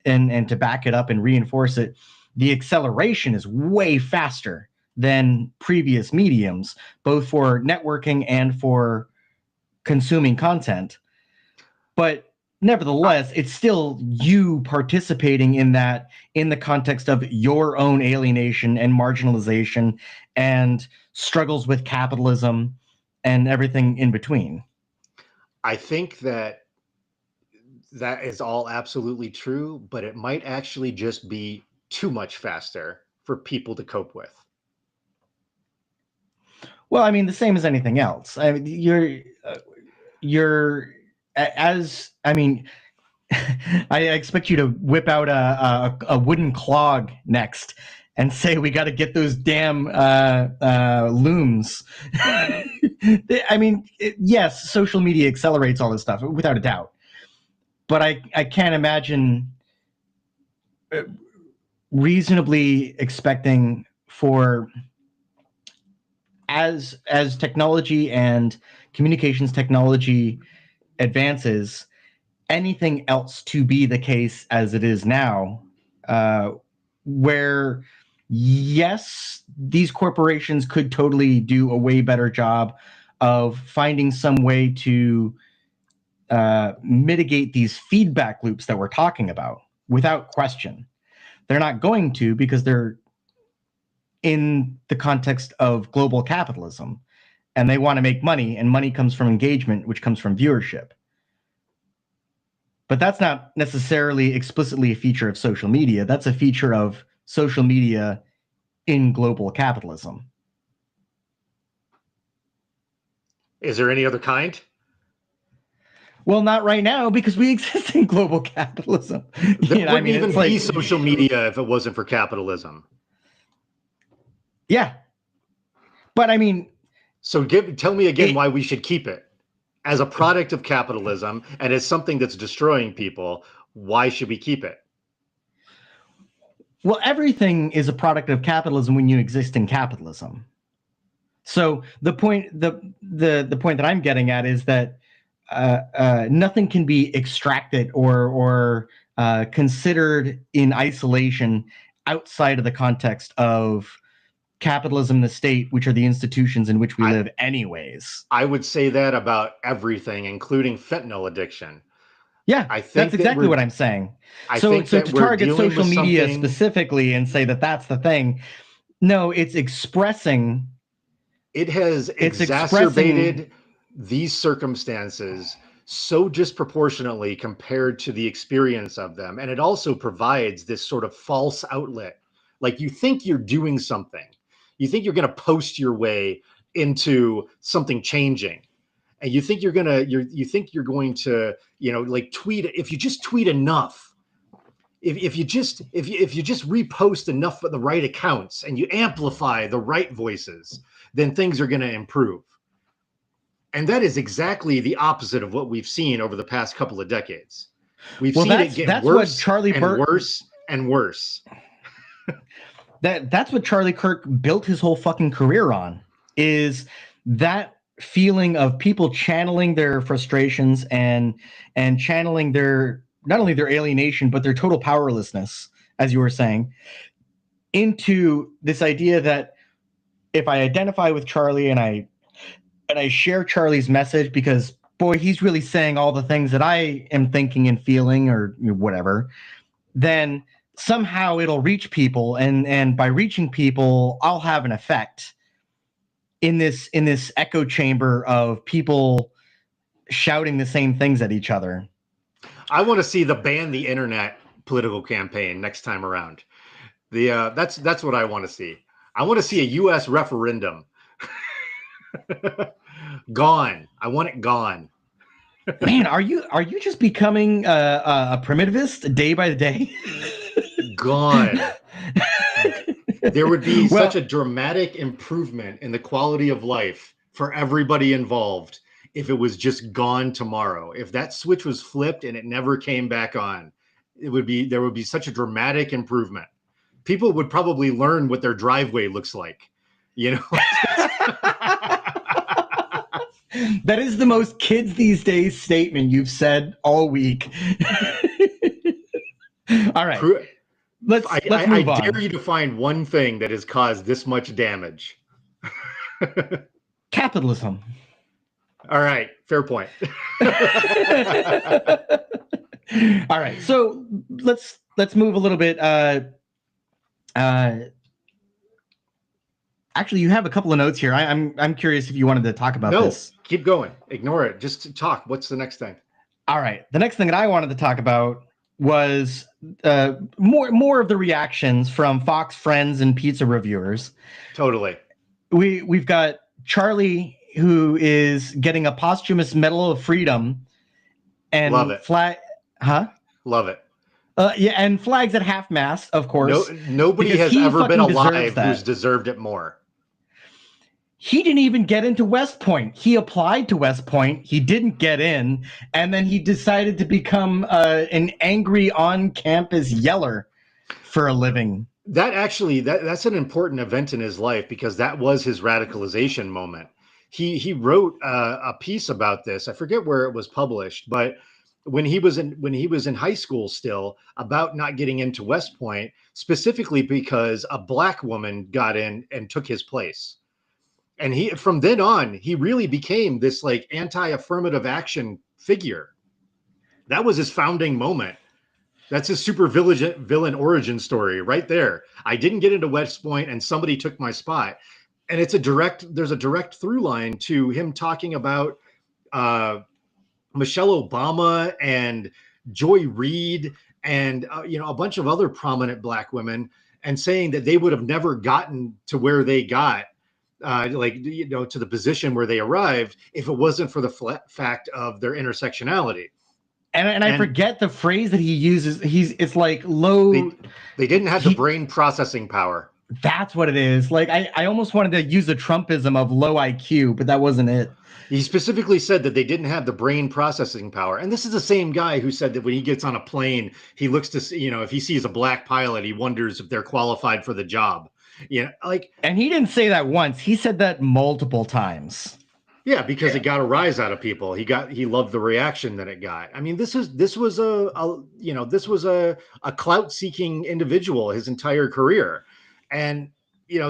and to back it up and reinforce it. The acceleration is way faster than previous mediums, both for networking and for consuming content. But nevertheless, it's still you participating in that in the context of your own alienation and marginalization and struggles with capitalism and everything in between. I think that is all absolutely true, but it might actually just be too much faster for people to cope with. Well, I mean, the same as anything else. I mean, I expect you to whip out a wooden clog next and say, we got to get those damn looms. I mean, yes, social media accelerates all this stuff, without a doubt. But I can't imagine reasonably expecting for, as technology and communications technology advances, anything else to be the case as it is now, where yes, these corporations could totally do a way better job of finding some way to mitigate these feedback loops that we're talking about, without question. They're not going to, because they're in the context of global capitalism, and they want to make money, and money comes from engagement, which comes from viewership. But that's not necessarily explicitly a feature of social media. That's a feature of social media in global capitalism. Is there any other kind? Well, not right now, because we exist in global capitalism. There wouldn't even be social media if it wasn't for capitalism. Yeah. But I mean... So tell me again why we should keep it. As a product of capitalism, and as something that's destroying people, why should we keep it? Well, everything is a product of capitalism when you exist in capitalism. So the point that I'm getting at is that nothing can be extracted or considered in isolation outside of the context of capitalism, the state, which are the institutions in which we live anyways. I would say that about everything, including fentanyl addiction. Yeah, I think that's that exactly we're- what I'm saying. I So, think so that to we're target dealing social with media something- specifically and say that that's the thing, no, it's expressing. It has It's exacerbated these circumstances so disproportionately compared to the experience of them. And it also provides this sort of false outlet. Like you think you're doing something, you think you're going to post your way into something changing. And you think you're going to, like tweet. If you just tweet enough, if you just repost enough of the right accounts and you amplify the right voices, then things are going to improve. And that is exactly the opposite of what we've seen over the past couple of decades. We've seen it get that's worse what Charlie and Kirk, worse and worse. That's what Charlie Kirk built his whole fucking career on, is that feeling of people channeling their frustrations and channeling their, not only their alienation, but their total powerlessness, as you were saying, into this idea that if I identify with Charlie and I share Charlie's message, because boy, he's really saying all the things that I am thinking and feeling, or whatever, then somehow it'll reach people, and by reaching people, I'll have an effect in this echo chamber of people shouting the same things at each other. I want to see the ban the internet political campaign next time around. That's what I want to see. I want to see a U.S. referendum. Gone. I want it gone. Man, are you just becoming a primitivist day by day? Gone. There would be such a dramatic improvement in the quality of life for everybody involved if it was just gone tomorrow. If that switch was flipped and it never came back on, there would be such a dramatic improvement. People would probably learn what their driveway looks like, That is the most kids these days statement you've said all week. All right. Let's move on. I dare you to find one thing that has caused this much damage. Capitalism. All right, fair point. All right, so let's move a little bit. Actually, you have a couple of notes here. I'm curious if you wanted to talk about this. No, keep going. Ignore it. Just talk. What's the next thing? All right, the next thing that I wanted to talk about was more of the reactions from Fox friends and pizza reviewers. Totally. We've got Charlie, who is getting a posthumous Medal of Freedom, and love it. Love it. Yeah, and flags at half-mast, of course. Nobody has ever been alive who's deserved it more. He didn't even get into West Point. He applied to West Point. He didn't get in. And then he decided to become an angry on-campus yeller for a living. That's an important event in his life, because that was his radicalization moment. He wrote a piece about this. I forget where it was published, but when he was in high school still, about not getting into West Point, specifically because a black woman got in and took his place. And from then on, he really became this like anti-affirmative action figure. That was his founding moment. That's his super villain origin story right there. I didn't get into West Point and somebody took my spot. And there's a direct through line to him talking about Michelle Obama and Joy Reid and a bunch of other prominent black women, and saying that they would have never gotten to where they got, to the position where they arrived, if it wasn't for the fact of their intersectionality. And I forget the phrase that he uses. It's like low. They didn't have the brain processing power. That's what it is. Like I almost wanted to use the Trumpism of low IQ, but that wasn't it. He specifically said that they didn't have the brain processing power. And this is the same guy who said that when he gets on a plane, he looks to see, if he sees a black pilot, he wonders if they're qualified for the job. And he didn't say that once. He said that multiple times. Yeah, because it got a rise out of people. He loved the reaction that it got. I mean, this was a clout-seeking individual his entire career. And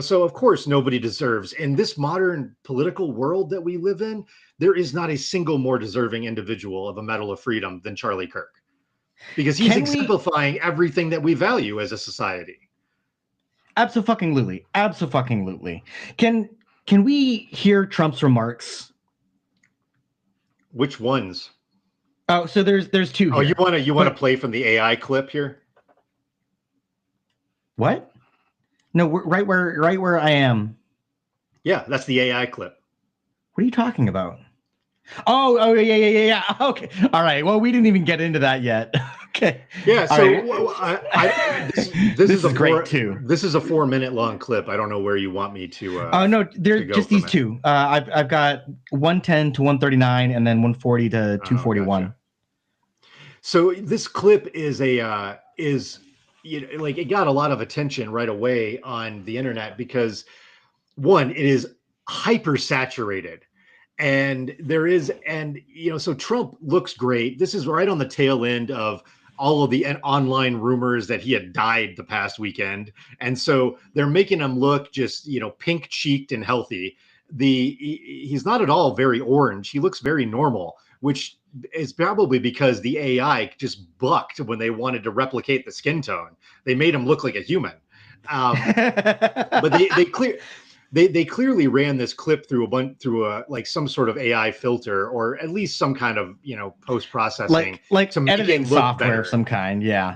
so of course nobody deserves in this modern political world that we live in. There is not a single more deserving individual of a Medal of Freedom than Charlie Kirk, because he's exemplifying everything that we value as a society. Abso-fucking-lutely. Abso-fucking-lutely. Can we hear Trump's remarks? Which ones? Oh, so there's two here. Oh, you want to play from the AI clip here? What? No, right where I am. Yeah, that's the AI clip. What are you talking about? Oh, yeah. Okay. All right. Well, we didn't even get into that yet. Okay. Yeah. So this is great too. This is a 4-minute long clip. I don't know where you want me to. Oh no, there's just these two. I've got 110 to 139, and then 140 to 241. Gotcha. So this clip is it got a lot of attention right away on the internet because, one, it is hyper saturated. And so Trump looks great. This is right on the tail end of all of the online rumors that he had died the past weekend. And so they're making him look just, pink cheeked and healthy. He's not at all very orange. He looks very normal, which is probably because the AI just bucked when they wanted to replicate the skin tone. They made him look like a human. But they clearly ran this clip through some sort of AI filter, or at least some kind of post processing, like to make editing it look software better. of some kind. Yeah.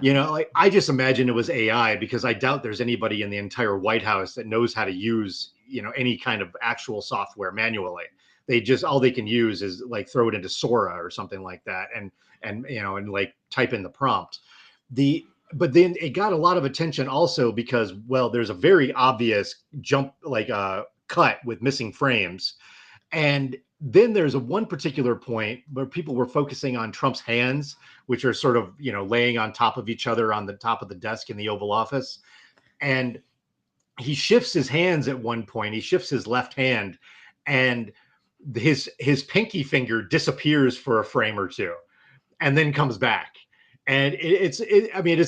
I just imagine it was AI, because I doubt there's anybody in the entire White House that knows how to use any kind of actual software manually. All they can use is like throw it into Sora or something like that, and like type in the prompt. But then it got a lot of attention also because, well, there's a very obvious jump, like a cut with missing frames. And then there's one particular point where people were focusing on Trump's hands, which are sort of, laying on top of each other on the top of the desk in the Oval Office. And he shifts his hands at one point. He shifts his left hand, and his pinky finger disappears for a frame or two and then comes back. And it's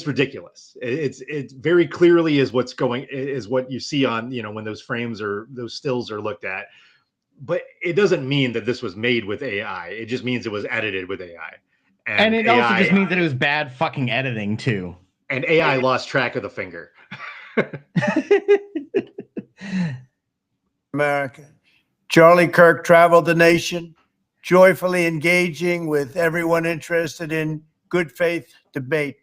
ridiculous. It's very clearly is what you see on, when those frames or those stills are looked at. But it doesn't mean that this was made with AI. It just means it was edited with AI. And it also just means that it was bad fucking editing too. And AI lost track of the finger. America. Charlie Kirk traveled the nation, joyfully engaging with everyone interested in good faith debate.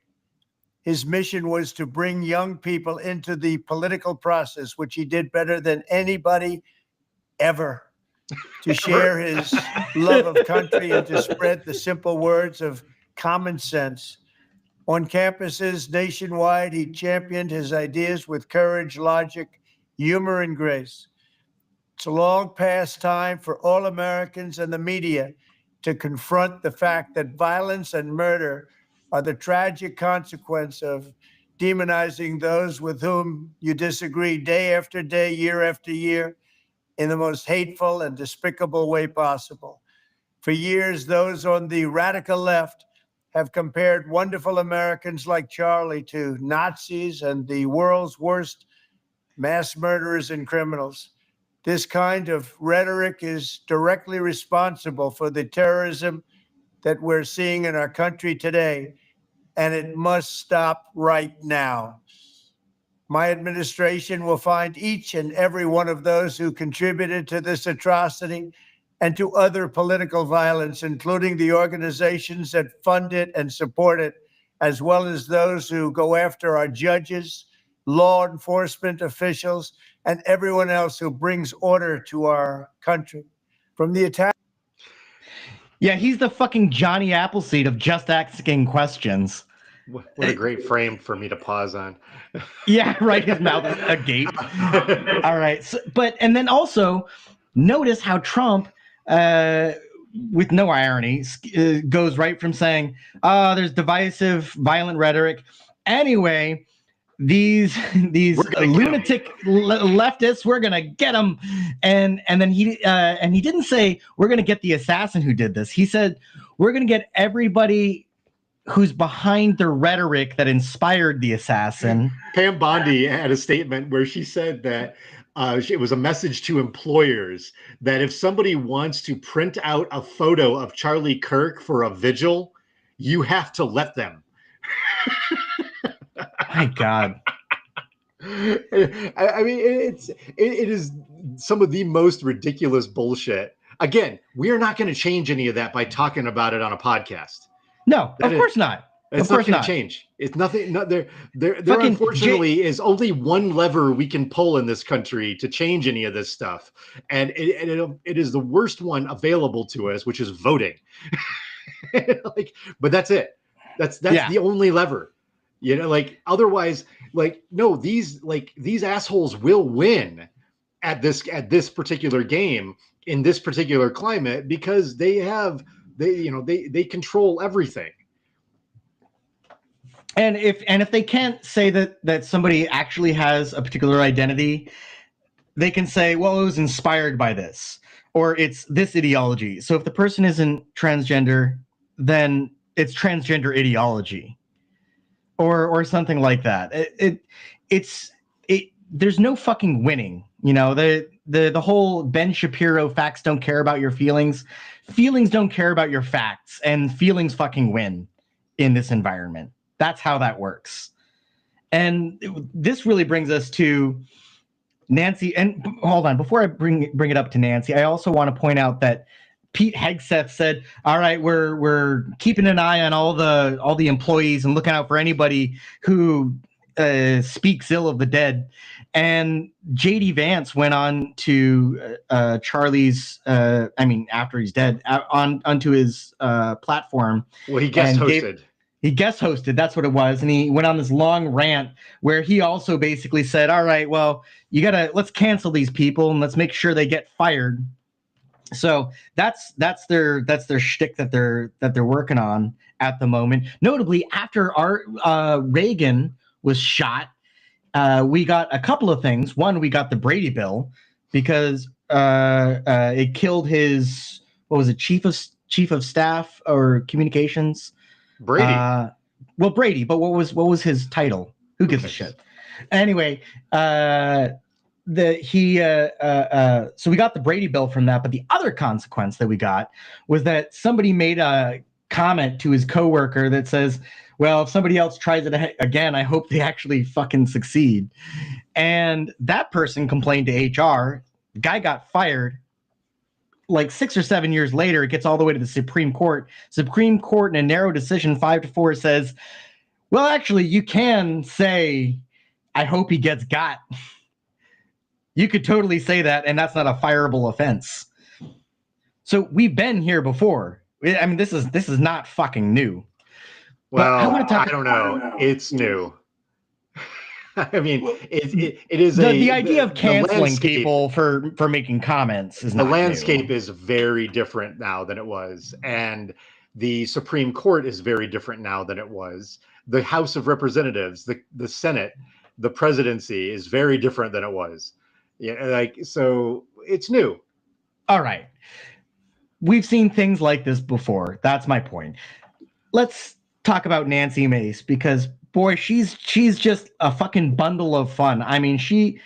His mission was to bring young people into the political process, which he did better than anybody ever, to share his love of country and to spread the simple words of common sense. On campuses nationwide, he championed his ideas with courage, logic, humor, and grace. It's a long past time for all Americans and the media to confront the fact that violence and murder are the tragic consequence of demonizing those with whom you disagree day after day, year after year, in the most hateful and despicable way possible. For years, those on the radical left have compared wonderful Americans like Charlie to Nazis and the world's worst mass murderers and criminals. This kind of rhetoric is directly responsible for the terrorism that we're seeing in our country today, and it must stop right now. My administration will find each and every one of those who contributed to this atrocity and to other political violence, including the organizations that fund it and support it, as well as those who go after our judges, law enforcement officials, and everyone else who brings order to our country. From the attack. Yeah, he's the fucking Johnny Appleseed of just asking questions. What a great frame for me to pause on. Yeah, right. His mouth is agape. All right. And then also notice how Trump, with no irony, goes right from saying, there's divisive, violent rhetoric. Anyway, these lunatic leftists, we're gonna get them, and then he didn't say we're gonna get the assassin who did this. He said we're gonna get everybody who's behind the rhetoric that inspired the assassin. Pam Bondi had a statement where she said that it was a message to employers that if somebody wants to print out a photo of Charlie Kirk for a vigil, you have to let them. My God. I mean, it is some of the most ridiculous bullshit. Again, we are not going to change any of that by talking about it on a podcast. No, of course not. It's not going to change. It's nothing. There unfortunately is only one lever we can pull in this country to change any of this stuff, and it is the worst one available to us, which is voting. But that's it. That's the only lever. Otherwise, no, these assholes will win at this particular game in this particular climate because they control everything. And if they can't say that somebody actually has a particular identity, they can say, well, it was inspired by this, or it's this ideology. So if the person isn't transgender, then it's transgender ideology, or something like that. There's no fucking winning. The whole Ben Shapiro facts don't care about your feelings. Feelings don't care about your facts, and feelings fucking win in this environment. That's how that works. And this really brings us to Nancy. And hold on, before I bring it up to Nancy, I also want to point out that Pete Hegseth said, all right, we're keeping an eye on all the employees and looking out for anybody who speaks ill of the dead. And JD Vance went on to Charlie's, after he's dead, onto his platform. Well, he guest hosted. He guest hosted, that's what it was. And he went on this long rant where he also basically said, all right, well, let's cancel these people and let's make sure they get fired. So that's their shtick that they're working on at the moment. Notably, after Reagan was shot, we got a couple of things. One, we got the Brady bill because it killed his, what was it, chief of staff or communications. Brady. Brady, but what was his title? Who gives a shit? Anyway, so we got the Brady bill from that, but the other consequence that we got was that somebody made a comment to his coworker that says, well, if somebody else tries it again, I hope they actually fucking succeed. And that person complained to HR. The guy got fired. Like 6 or 7 years later, it gets all the way to the Supreme Court. Supreme Court, in a narrow decision, 5-4, says, well, actually, you can say, I hope he gets got. You could totally say that, and that's not a fireable offense. So we've been here before. I mean, this is not fucking new. Well, I don't know. It's new. I mean, it is the idea of canceling people for making comments is not the landscape new. Is very different now than it was, and the Supreme Court is very different now than it was. The House of Representatives, the Senate, the presidency is very different than it was. Yeah, so it's new. All right, we've seen things like this before. That's my point. Let's talk about Nancy Mace because. Boy, she's just a fucking bundle of fun. I mean, she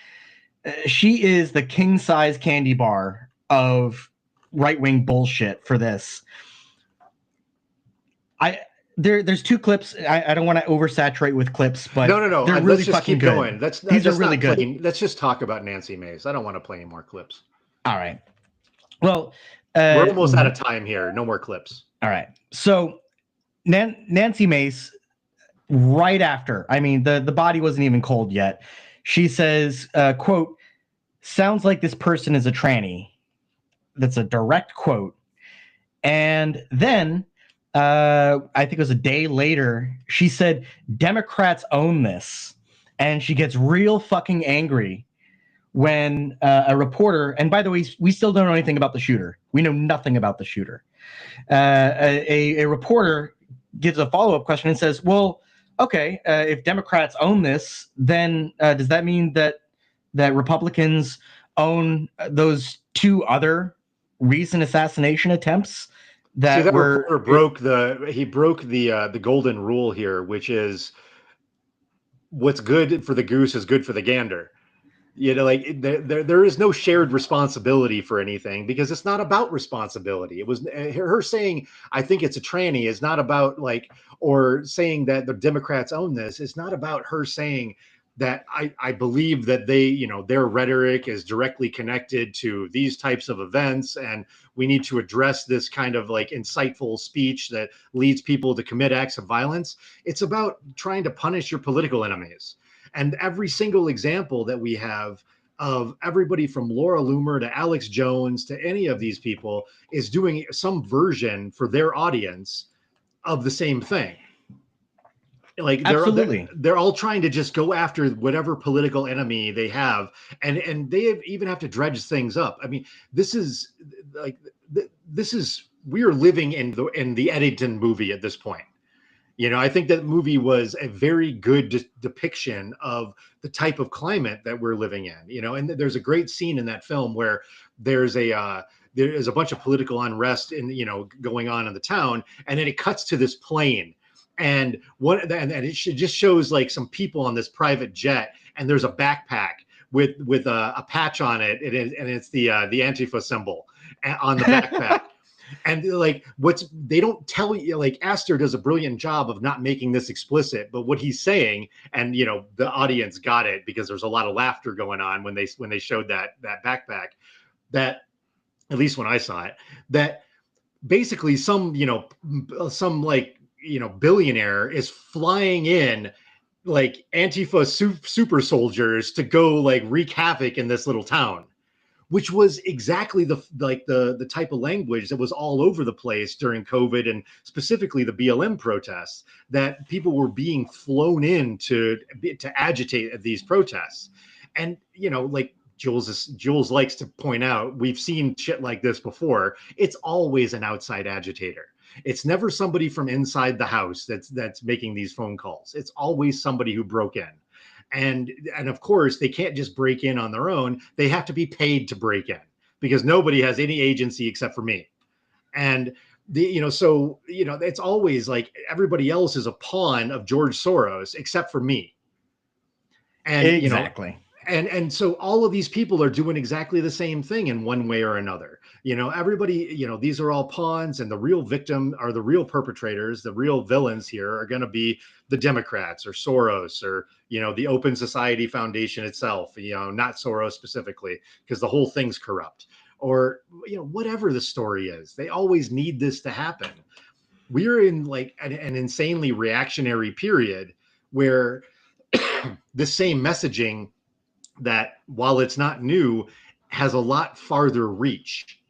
is the king size candy bar of right-wing bullshit for this. There's two clips. I don't want to oversaturate with clips, but no. They're really let's just fucking keep good. going. These are really good. Let's just talk about Nancy Mace. I don't want to play any more clips. All right. Well, we're almost out of time here. No more clips. All right. So Nancy Mace. Right after, I mean, the body wasn't even cold yet. She says, quote, sounds like this person is a tranny. That's a direct quote. And then, I think it was a day later, she said, Democrats own this. And she gets real fucking angry when a reporter, and by the way, we still don't know anything about the shooter. We know nothing about the shooter. A reporter gives a follow-up question and says, well, okay, if Democrats own this, then does that mean that Republicans own those two other recent assassination attempts that that were reporter broke the golden rule here, which is what's good for the goose is good for the gander. You know, like there is no shared responsibility for anything because it's not about responsibility. It was her saying, I think it's a tranny is not about like, or saying that the Democrats own this. It's not about her saying that I believe that they, you know, their rhetoric is directly connected to these types of events. And we need to address this kind of like insightful speech that leads people to commit acts of violence. It's about trying to punish your political enemies. And every single example that we have of everybody from Laura Loomer to Alex Jones to any of these people is doing some version for their audience of the same thing. Like they're all trying to just go after whatever political enemy they have, and they even have to dredge things up. I mean, this is like we are living in the Eddington movie at this point. You know, I think that movie was a very good depiction of the type of climate that we're living in, you know, and there's a great scene in that film where there is a bunch of political unrest going on in the town. And then it cuts to this plane and it just shows like some people on this private jet. And there's a backpack with a patch on it. And it's the Antifa symbol on the backpack. And like they don't tell you, like Aster does a brilliant job of not making this explicit, but what he's saying, and you know, the audience got it because there's a lot of laughter going on when they showed that backpack, that at least when I saw it, that basically some billionaire is flying in like Antifa super soldiers to go like wreak havoc in this little town. Which was exactly the type of language that was all over the place during COVID and specifically the BLM protests, that people were being flown in to agitate at these protests. And, you know, like Jules likes to point out, we've seen shit like this before. It's always an outside agitator. It's never somebody from inside the house that's making these phone calls. It's always somebody who broke in. And of course, they can't just break in on their own. They have to be paid to break in because nobody has any agency except for me. And so it's always like everybody else is a pawn of George Soros except for me. And exactly. And so all of these people are doing exactly the same thing in one way or another. You know, everybody, you know, these are all pawns, and the real victim are the real perpetrators. The real villains here are going to be the Democrats or Soros or, you know, the Open Society Foundation itself, you know, not Soros specifically, because the whole thing's corrupt, or, you know, whatever the story is. They always need this to happen. We're in like an insanely reactionary period where the same messaging that, while it's not new, has a lot farther reach,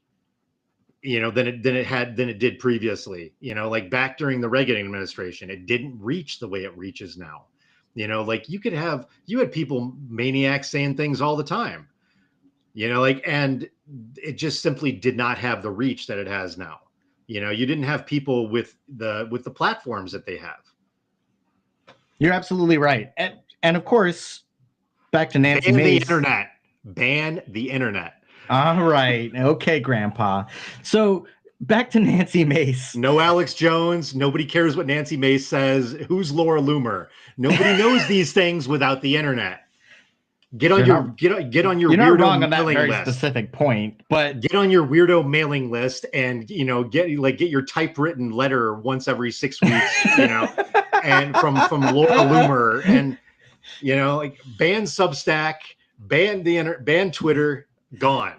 you know, than it did previously. You know, like back during the Reagan administration, it didn't reach the way it reaches now. You know, like you had people, maniacs, saying things all the time, you know, like, and it just simply did not have the reach that it has now. You know, you didn't have people with the platforms that they have. You're absolutely right. And of course, back to Nancy Mace. Ban the internet. All right. Okay, Grandpa. So back to Nancy Mace. No Alex Jones. Nobody cares what Nancy Mace says. Who's Laura Loomer? Nobody knows these things without the internet. Get on your you're not wrong on that very specific point, but get on your weirdo mailing list and, you know, get your typewritten letter once every 6 weeks, you know, and from Laura Loomer, and, you know, like ban Substack, ban Twitter, gone.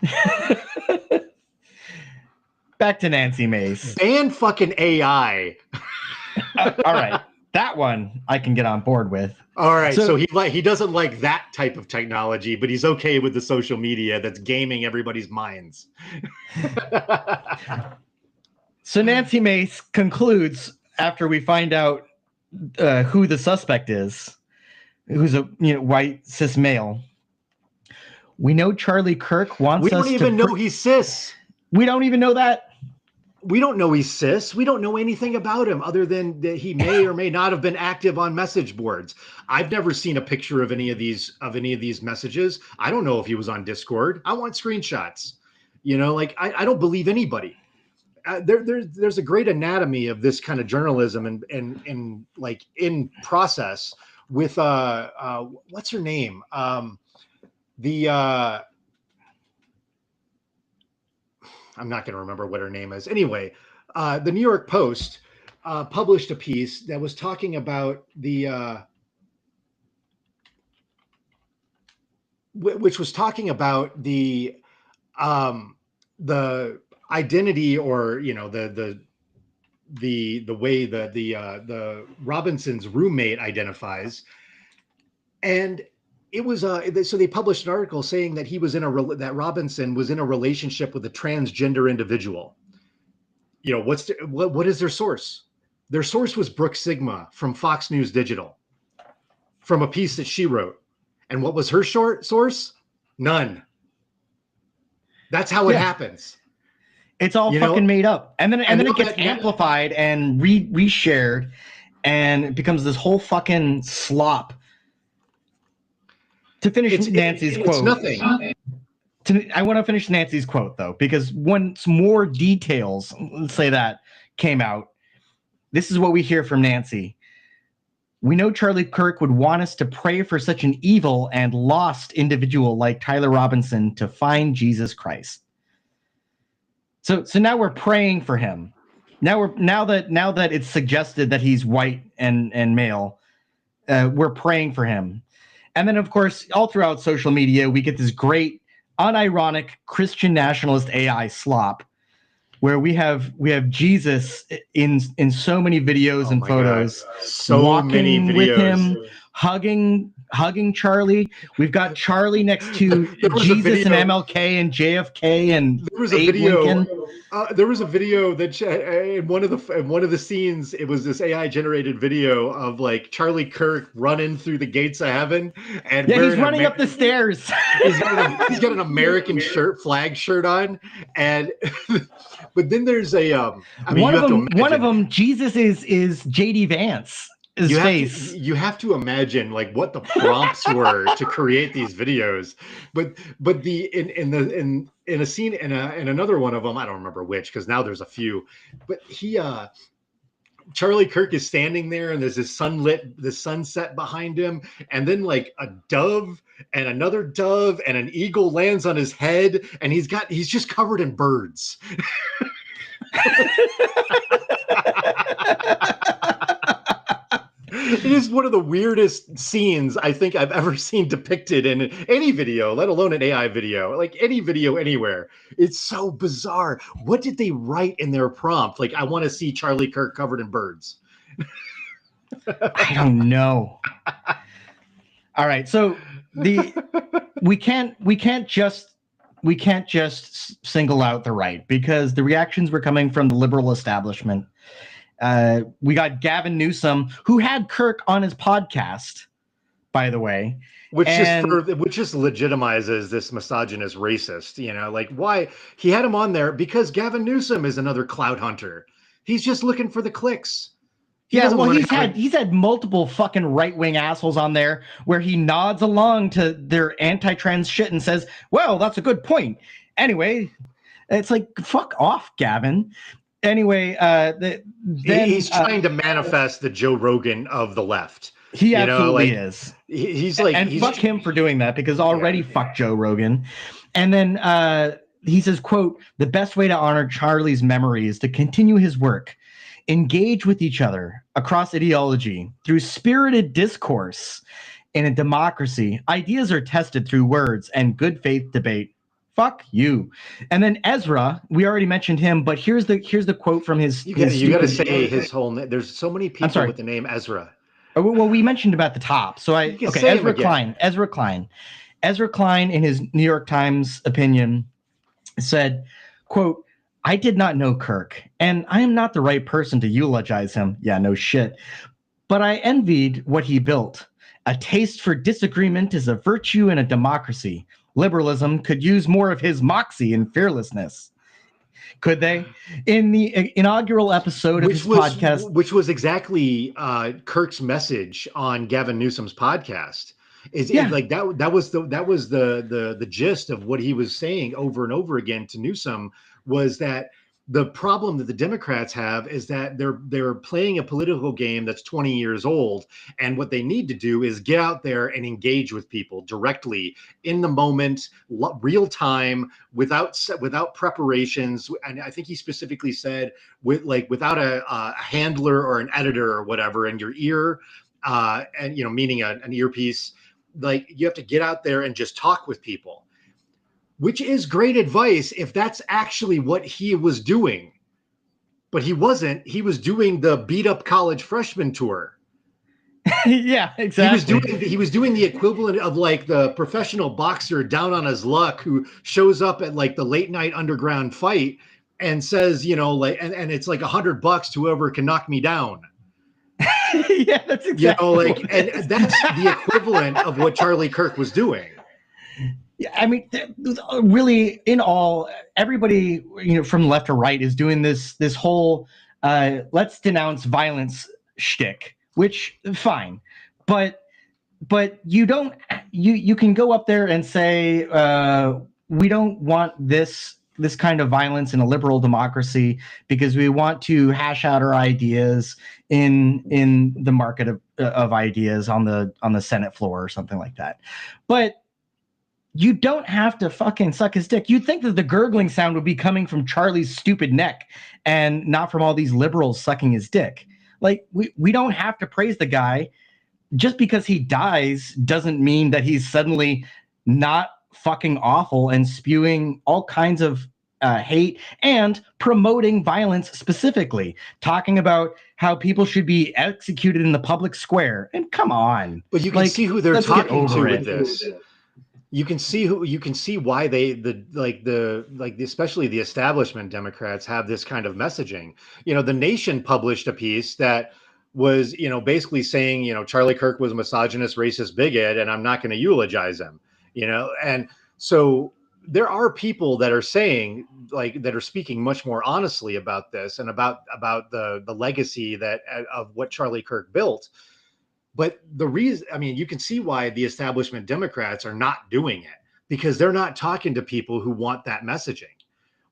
Back to Nancy Mace. Ban fucking AI. All right. That one I can get on board with. All right. So he doesn't like that type of technology, but he's okay with the social media that's gaming everybody's minds. So Nancy Mace concludes, after we find out who the suspect is, who's a white cis male. We know Charlie Kirk wants us to... We don't even know he's cis. We don't even know that? We don't know he's cis. We don't know anything about him other than that he may or may not have been active on message boards. I've never seen a picture of any of these messages. I don't know if he was on Discord. I want screenshots. You know, like I don't believe anybody. there's a great anatomy of this kind of journalism and like in process with what's her name? I'm not going to remember what her name is. Anyway, the New York Post published a piece that was talking about which was talking about the identity, or the way that the Robinson's roommate identifies, and it was so they published an article saying that that Robinson was in a relationship with a transgender individual. What is their source? Their source was Brooke Sigma from Fox News Digital, from a piece that she wrote. And what was her source? None. That's how it happens. It's all fucking made up, and then it gets amplified and reshared, and it becomes this whole fucking slop. To finish Nancy's quote, it's nothing. I want to finish Nancy's quote though, because once more details, let's say that, came out, this is what we hear from Nancy. We know Charlie Kirk would want us to pray for such an evil and lost individual like Tyler Robinson to find Jesus Christ. So now we're praying for him. Now that it's suggested that he's white and male, we're praying for him. And then, of course, all throughout social media, we get this great, unironic Christian nationalist AI slop, where we have Jesus in so many videos and photos, walking with him, hugging Charlie. We've got Charlie next to Jesus and MLK and JFK and Lincoln. There was a video that in one of the scenes, it was this AI generated video of like Charlie Kirk running through the gates of heaven, and he's running up the stairs. He's got an American flag shirt on, and but then there's one of them. Jesus is JD Vance. You have to imagine like what the prompts were to create these videos, but in a scene in another one of them, I don't remember which, because now there's a few, but Charlie Kirk is standing there and there's this sunset behind him, and then like a dove and another dove and an eagle lands on his head, and he's just covered in birds. It is one of the weirdest scenes I think I've ever seen depicted in any video, let alone an AI video, like any video anywhere. It's so bizarre. What did they write in their prompt? Like, I want to see Charlie Kirk covered in birds. I don't know. All right. So we can't just single out the right, because the reactions were coming from the liberal establishment. We got Gavin Newsom, who had Kirk on his podcast, by the way, which just legitimizes this misogynist racist. Like, why he had him on there? Because Gavin Newsom is another clout hunter. He's just looking for the clicks. He's had multiple fucking right-wing assholes on there where he nods along to their anti-trans shit and says, "Well, that's a good point." Anyway, it's like, fuck off, Gavin. Anyway, he's trying to manifest the Joe Rogan of the left. He absolutely is. He's like, and fuck him for doing that, because already fuck Joe Rogan. And then he says, quote, "The best way to honor Charlie's memory is to continue his work, engage with each other across ideology through spirited discourse. In a democracy, ideas are tested through words and good faith debate. Fuck you." And then Ezra, we already mentioned him, but here's the quote from his. You got to say his whole name. There's so many people with the name Ezra. Well, we mentioned about the top. So Ezra Klein. Ezra Klein, in his New York Times opinion, said, quote, "I did not know Kirk, and I am not the right person to eulogize him. Yeah, no shit. But I envied what he built. A taste for disagreement is a virtue in a democracy. Liberalism could use more of his moxie and fearlessness." Could they? In the inaugural episode of this podcast, which was exactly Kirk's message on Gavin Newsom's podcast, like that was the gist of what he was saying over and over again to Newsom, was that The problem that the Democrats have is that they're playing a political game that's 20 years old, and what they need to do is get out there and engage with people directly in the moment, real time, without preparations. And I think he specifically said without a handler or an editor or whatever in your ear, and meaning an earpiece. Like, you have to get out there and just talk with people, which is great advice if that's actually what he was doing. But he wasn't. He was doing the beat up college freshman tour. Yeah, exactly. He was doing the equivalent of like the professional boxer down on his luck who shows up at like the late night underground fight and says, and it's like $100 to whoever can knock me down. Yeah, that's exactly. And that's the equivalent of what Charlie Kirk was doing. Yeah, I mean, really, in all, everybody, from left to right is doing this whole let's denounce violence shtick, which fine, but you don't, you can go up there and say we don't want this kind of violence in a liberal democracy because we want to hash out our ideas in the market of ideas on the Senate floor or something like that. But you don't have to fucking suck his dick. You'd think that the gurgling sound would be coming from Charlie's stupid neck and not from all these liberals sucking his dick. Like, we don't have to praise the guy. Just because he dies doesn't mean that he's suddenly not fucking awful and spewing all kinds of hate and promoting violence, specifically talking about how people should be executed in the public square. And come on. But you can see who they're talking to with this. You can see why especially the establishment Democrats have this kind of messaging. The Nation published a piece that was, basically saying, Charlie Kirk was a misogynist, racist bigot, and I'm not going to eulogize him, and so there are people that are saying, that are speaking much more honestly about this and about the legacy of what Charlie Kirk built. But the reason, you can see why the establishment Democrats are not doing it, because they're not talking to people who want that messaging.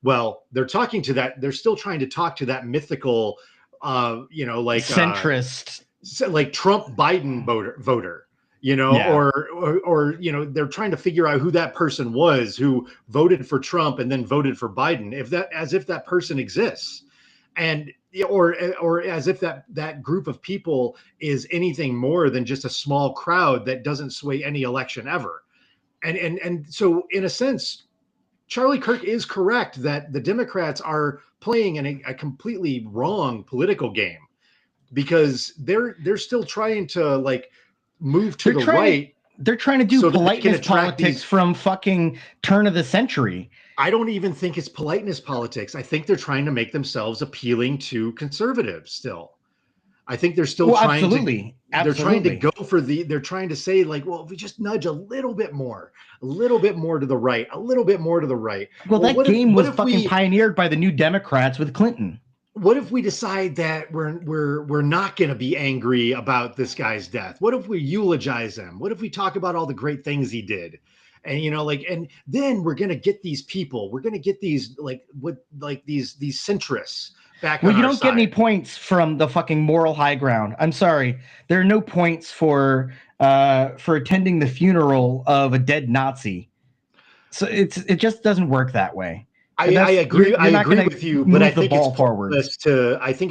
Well, they're talking to that. They're still trying to talk to that mythical, centrist, like Trump Biden voter, Yeah. or they're trying to figure out who that person was who voted for Trump and then voted for Biden, as if that person exists. And or as if that group of people is anything more than just a small crowd that doesn't sway any election ever. And so, in a sense, Charlie Kirk is correct that the Democrats are playing in a completely wrong political game, because they're still trying to move to the right. They're trying to do so politeness politics from fucking turn of the century. I don't even think it's politeness politics. I think they're trying to make themselves appealing to conservatives still. I think they're still trying absolutely. They're trying to go for they're trying to say if we just nudge a little bit more to the right, a little bit more to the right. Well, that game was fucking pioneered by the New Democrats with Clinton. What if we decide that we're not going to be angry about this guy's death? What if we eulogize him? What if we talk about all the great things he did? And and then we're gonna get these people. We're gonna get these these centrists back. Well, you don't get any points from the fucking moral high ground. I'm sorry, there are no points for attending the funeral of a dead Nazi. So it just doesn't work that way. I agree. I agree with you, but I think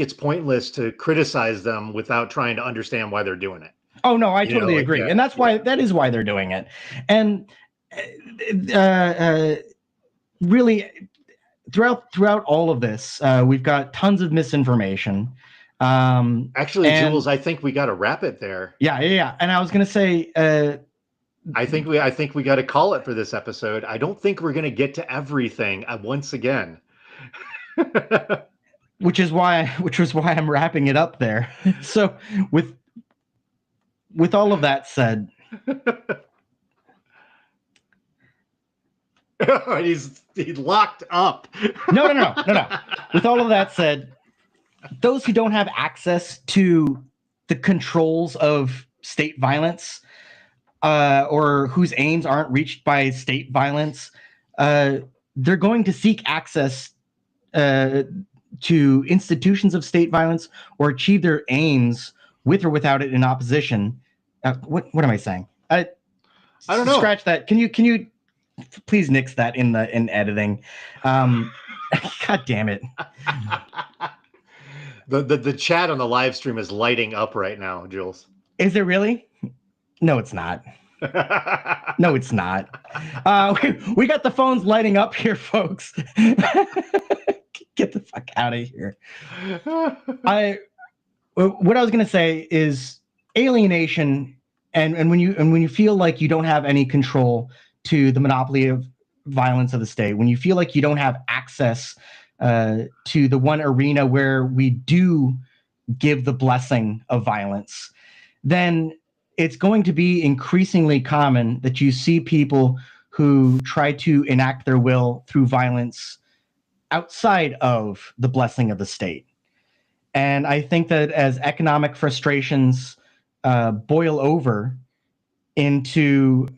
it's pointless to criticize them without trying to understand why they're doing it. Oh no, I totally agree, and that's why that is why they're doing it. And really, throughout all of this, we've got tons of misinformation. Actually, Jules, I think we got to wrap it there. Yeah. And I was going to say, I think we got to call it for this episode. I don't think we're going to get to everything once again. which was why I'm wrapping it up there. So with all of that said, he's locked up. No. With all of that said, those who don't have access to the controls of state violence, or whose aims aren't reached by state violence, they're going to seek access to institutions of state violence or achieve their aims with or without it in opposition. What am I saying? I don't know. Scratch that. Can you please nix that in editing? God damn it. The chat on the live stream is lighting up right now, Jules. Is it really? No, it's not. No, it's not. We got the phones lighting up here, folks. Get the fuck out of here. What I was going to say is alienation, and when you feel like you don't have any control to the monopoly of violence of the state, when you feel like you don't have access to the one arena where we do give the blessing of violence, then it's going to be increasingly common that you see people who try to enact their will through violence outside of the blessing of the state. And I think that as economic frustrations boil over into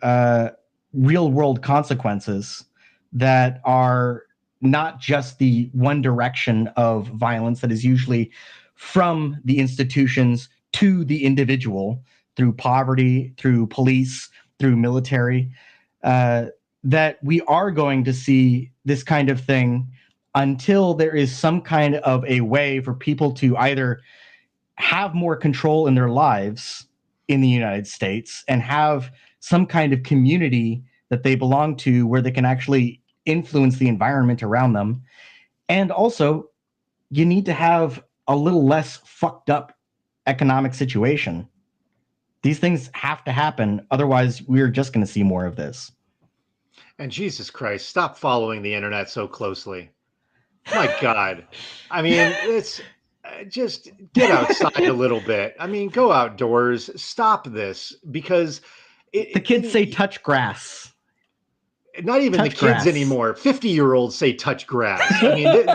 real world consequences that are not just the one direction of violence that is usually from the institutions to the individual through poverty, through police, through military, that we are going to see this kind of thing until there is some kind of a way for people to either have more control in their lives in the United States and have some kind of community that they belong to where they can actually influence the environment around them. And also, you need to have a little less fucked up economic situation. These things have to happen. Otherwise, we're just going to see more of this. And Jesus Christ, stop following the internet so closely. My God. I mean, it's just get outside a little bit. I mean, go outdoors. Stop this because the kids say touch grass. Not even touch the kids grass anymore. 50-year-olds say touch grass. I mean,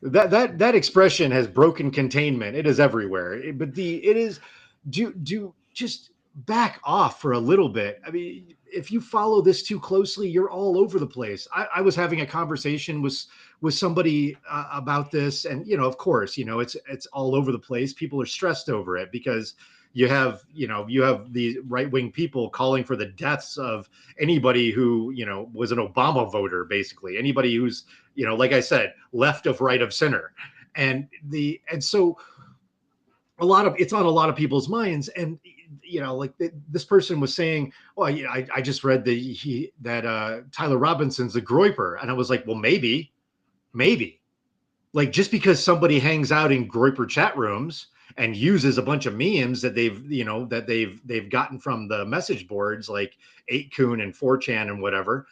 that expression has broken containment. It is everywhere. Do just back off for a little bit. I mean, if you follow this too closely, you're all over the place. I was having a conversation with somebody about this, and of course, it's all over the place. People are stressed over it because you have these right-wing people calling for the deaths of anybody who was an Obama voter, basically anybody who's like I said, left of right of center, and so it's on a lot of people's minds. And this person was saying, well, I just read that Tyler Robinson's a groyper, and I was like, well, maybe, like, just because somebody hangs out in groyper chat rooms and uses a bunch of memes that they've gotten from the message boards like 8kun and 4chan and whatever,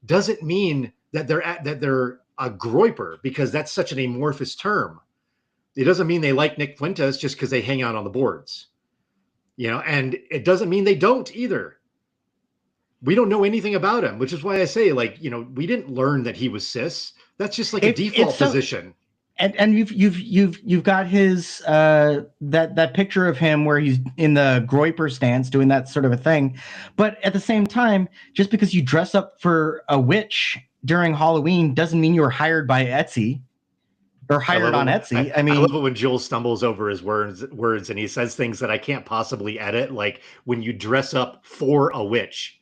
doesn't mean that they're a groyper, because that's such an amorphous term. It doesn't mean they like Nick Fuentes just because they hang out on the boards, and it doesn't mean they don't either. We don't know anything about him, which is why I say, we didn't learn that he was cis. That's just like a default position. And you've got his that picture of him where he's in the groyper stance doing that sort of a thing. But at the same time, just because you dress up for a witch during Halloween doesn't mean you were hired by Etsy or hired on Etsy. I mean, I love it when Joel stumbles over his words and he says things that I can't possibly edit, like when you dress up for a witch.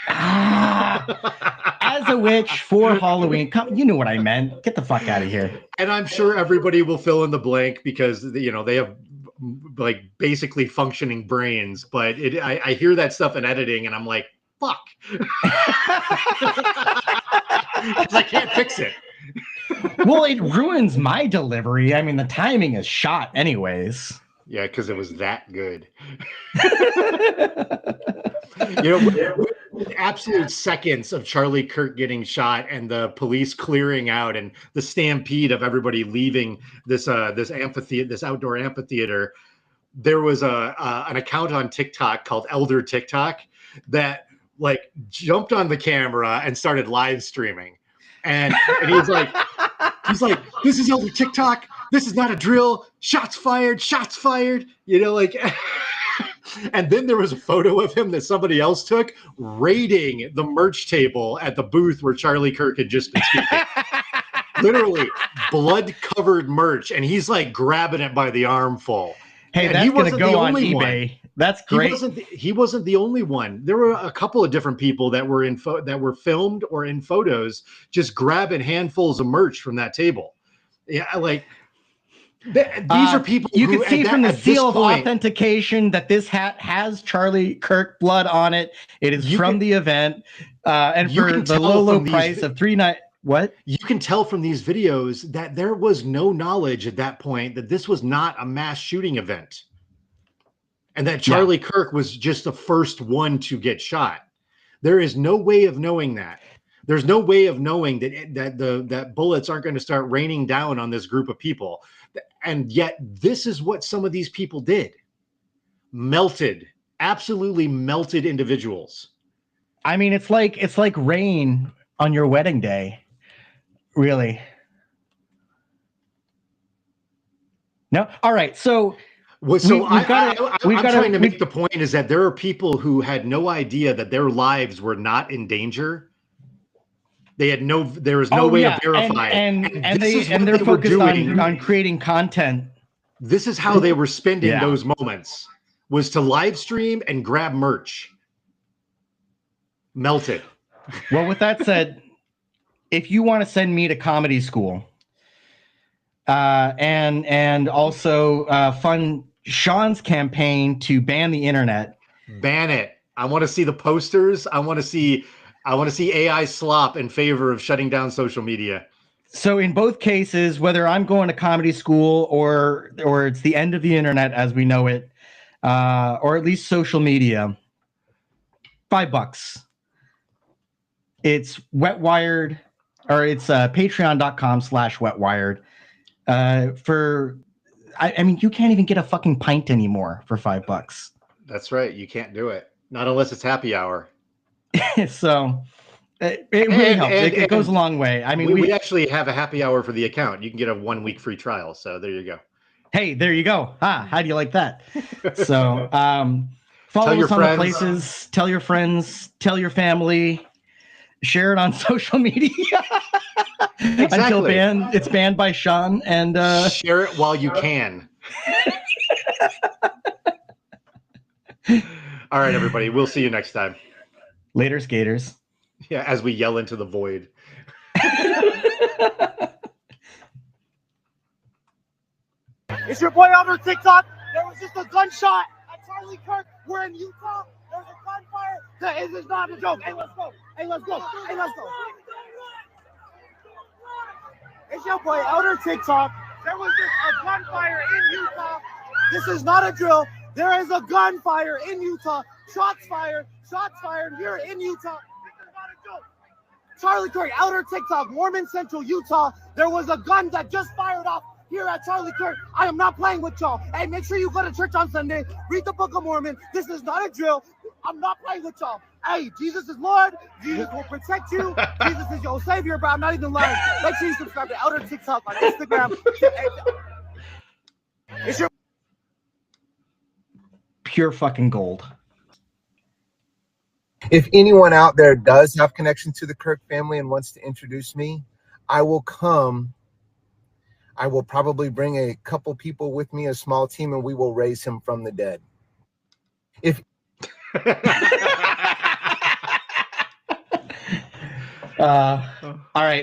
As a witch for Halloween. You know what I meant. Get the fuck out of here. And I'm sure everybody will fill in the blank because they have like basically functioning brains. But I hear that stuff in editing and I'm like, fuck. I can't fix it. Well, it ruins my delivery. I mean, the timing is shot anyways. Yeah, because it was that good. Absolute seconds of Charlie Kirk getting shot and the police clearing out and the stampede of everybody leaving this amphitheater, this outdoor amphitheater. There was an account on TikTok called Elder TikTok that like jumped on the camera and started live streaming, and he's like, this is Elder TikTok. This is not a drill. Shots fired. And then there was a photo of him that somebody else took raiding the merch table at the booth where Charlie Kirk had just been speaking. literally blood-covered merch, and he's like grabbing it by the armful. Hey, And that's he going to wasn't go the on only one. eBay. That's great. He wasn't the only one. There were a couple of different people that were that were filmed or in photos just grabbing handfuls of merch from that table. Yeah, like these are people you who can see at from the at this seal of point, authentication that this hat has Charlie Kirk blood on it. It is You from can- the event, and you for can the tell low from these price vi- of $3.9. What? you can tell from these videos that there was no knowledge at that point that this was not a mass shooting event. And that Charlie Kirk was just the first one to get shot. There is no way of knowing that. There's no way of knowing that bullets aren't going to start raining down on this group of people. And yet this is what some of these people did. Melted, absolutely melted individuals. I mean, it's like rain on your wedding day. Really? No. All right. So Well, so we've gotta- I'm trying to make the point is that there are people who had no idea that their lives were not in danger. There was no way of verifying. and this is what they're they were focused doing. on creating content. This is how they were spending Yeah. those moments, was to live stream and grab merch. Melted. Well, with that said, if you want to send me to comedy school, and also fund Sean's campaign to ban the internet, Ban it. I want to see the posters. I want to see AI slop in favor of shutting down social media. so in both cases, whether I'm going to comedy school or it's the end of the internet as we know it, or at least social media, $5. It's Wetwired, or it's patreon.com/wetwired. I mean, you can't even get a fucking pint anymore for $5. That's right. You can't do it. Not unless it's happy hour. So it really And- helps. and- It goes a and long way. I mean, we actually have a happy hour for the account. You can get a 1 week free trial. So there you go. hey, there you go. How do you like that? So follow Tell your us on the friends. places. Tell your friends. Tell your family. Share it on social media. Until Exactly. it's banned by Sean and Share it while you can. All right, everybody. We'll see you next time. later skaters. Yeah, as we yell into the void. It's your boy Elder TikTok. There was just a gunshot at Charlie Kirk. We're in Utah. There's a gunfire. This is not a joke. Hey, let's go. Hey, let's go. Hey, let's go. It's your boy Elder TikTok. There was just a gunfire in Utah. This is not a drill. There is a gunfire in Utah. Shots fired here in Utah. This is not a joke. Charlie Kirk, Elder TikTok, Mormon Central, Utah. There was a gun that just fired off here at Charlie Kirk. I am not playing with y'all. Hey, make sure you go to church on Sunday. Read the Book of Mormon. This is not a drill. I'm not playing with y'all. Hey, Jesus is Lord. Jesus will protect you. Jesus is your savior, but I'm not even lying. Make sure you subscribe to Elder TikTok on Instagram. It's your Pure fucking gold. If anyone out there does have connection to the Kirk family and wants to introduce me, I will come. I will probably bring a couple people with me, a small team, and we will raise him from the dead. All right.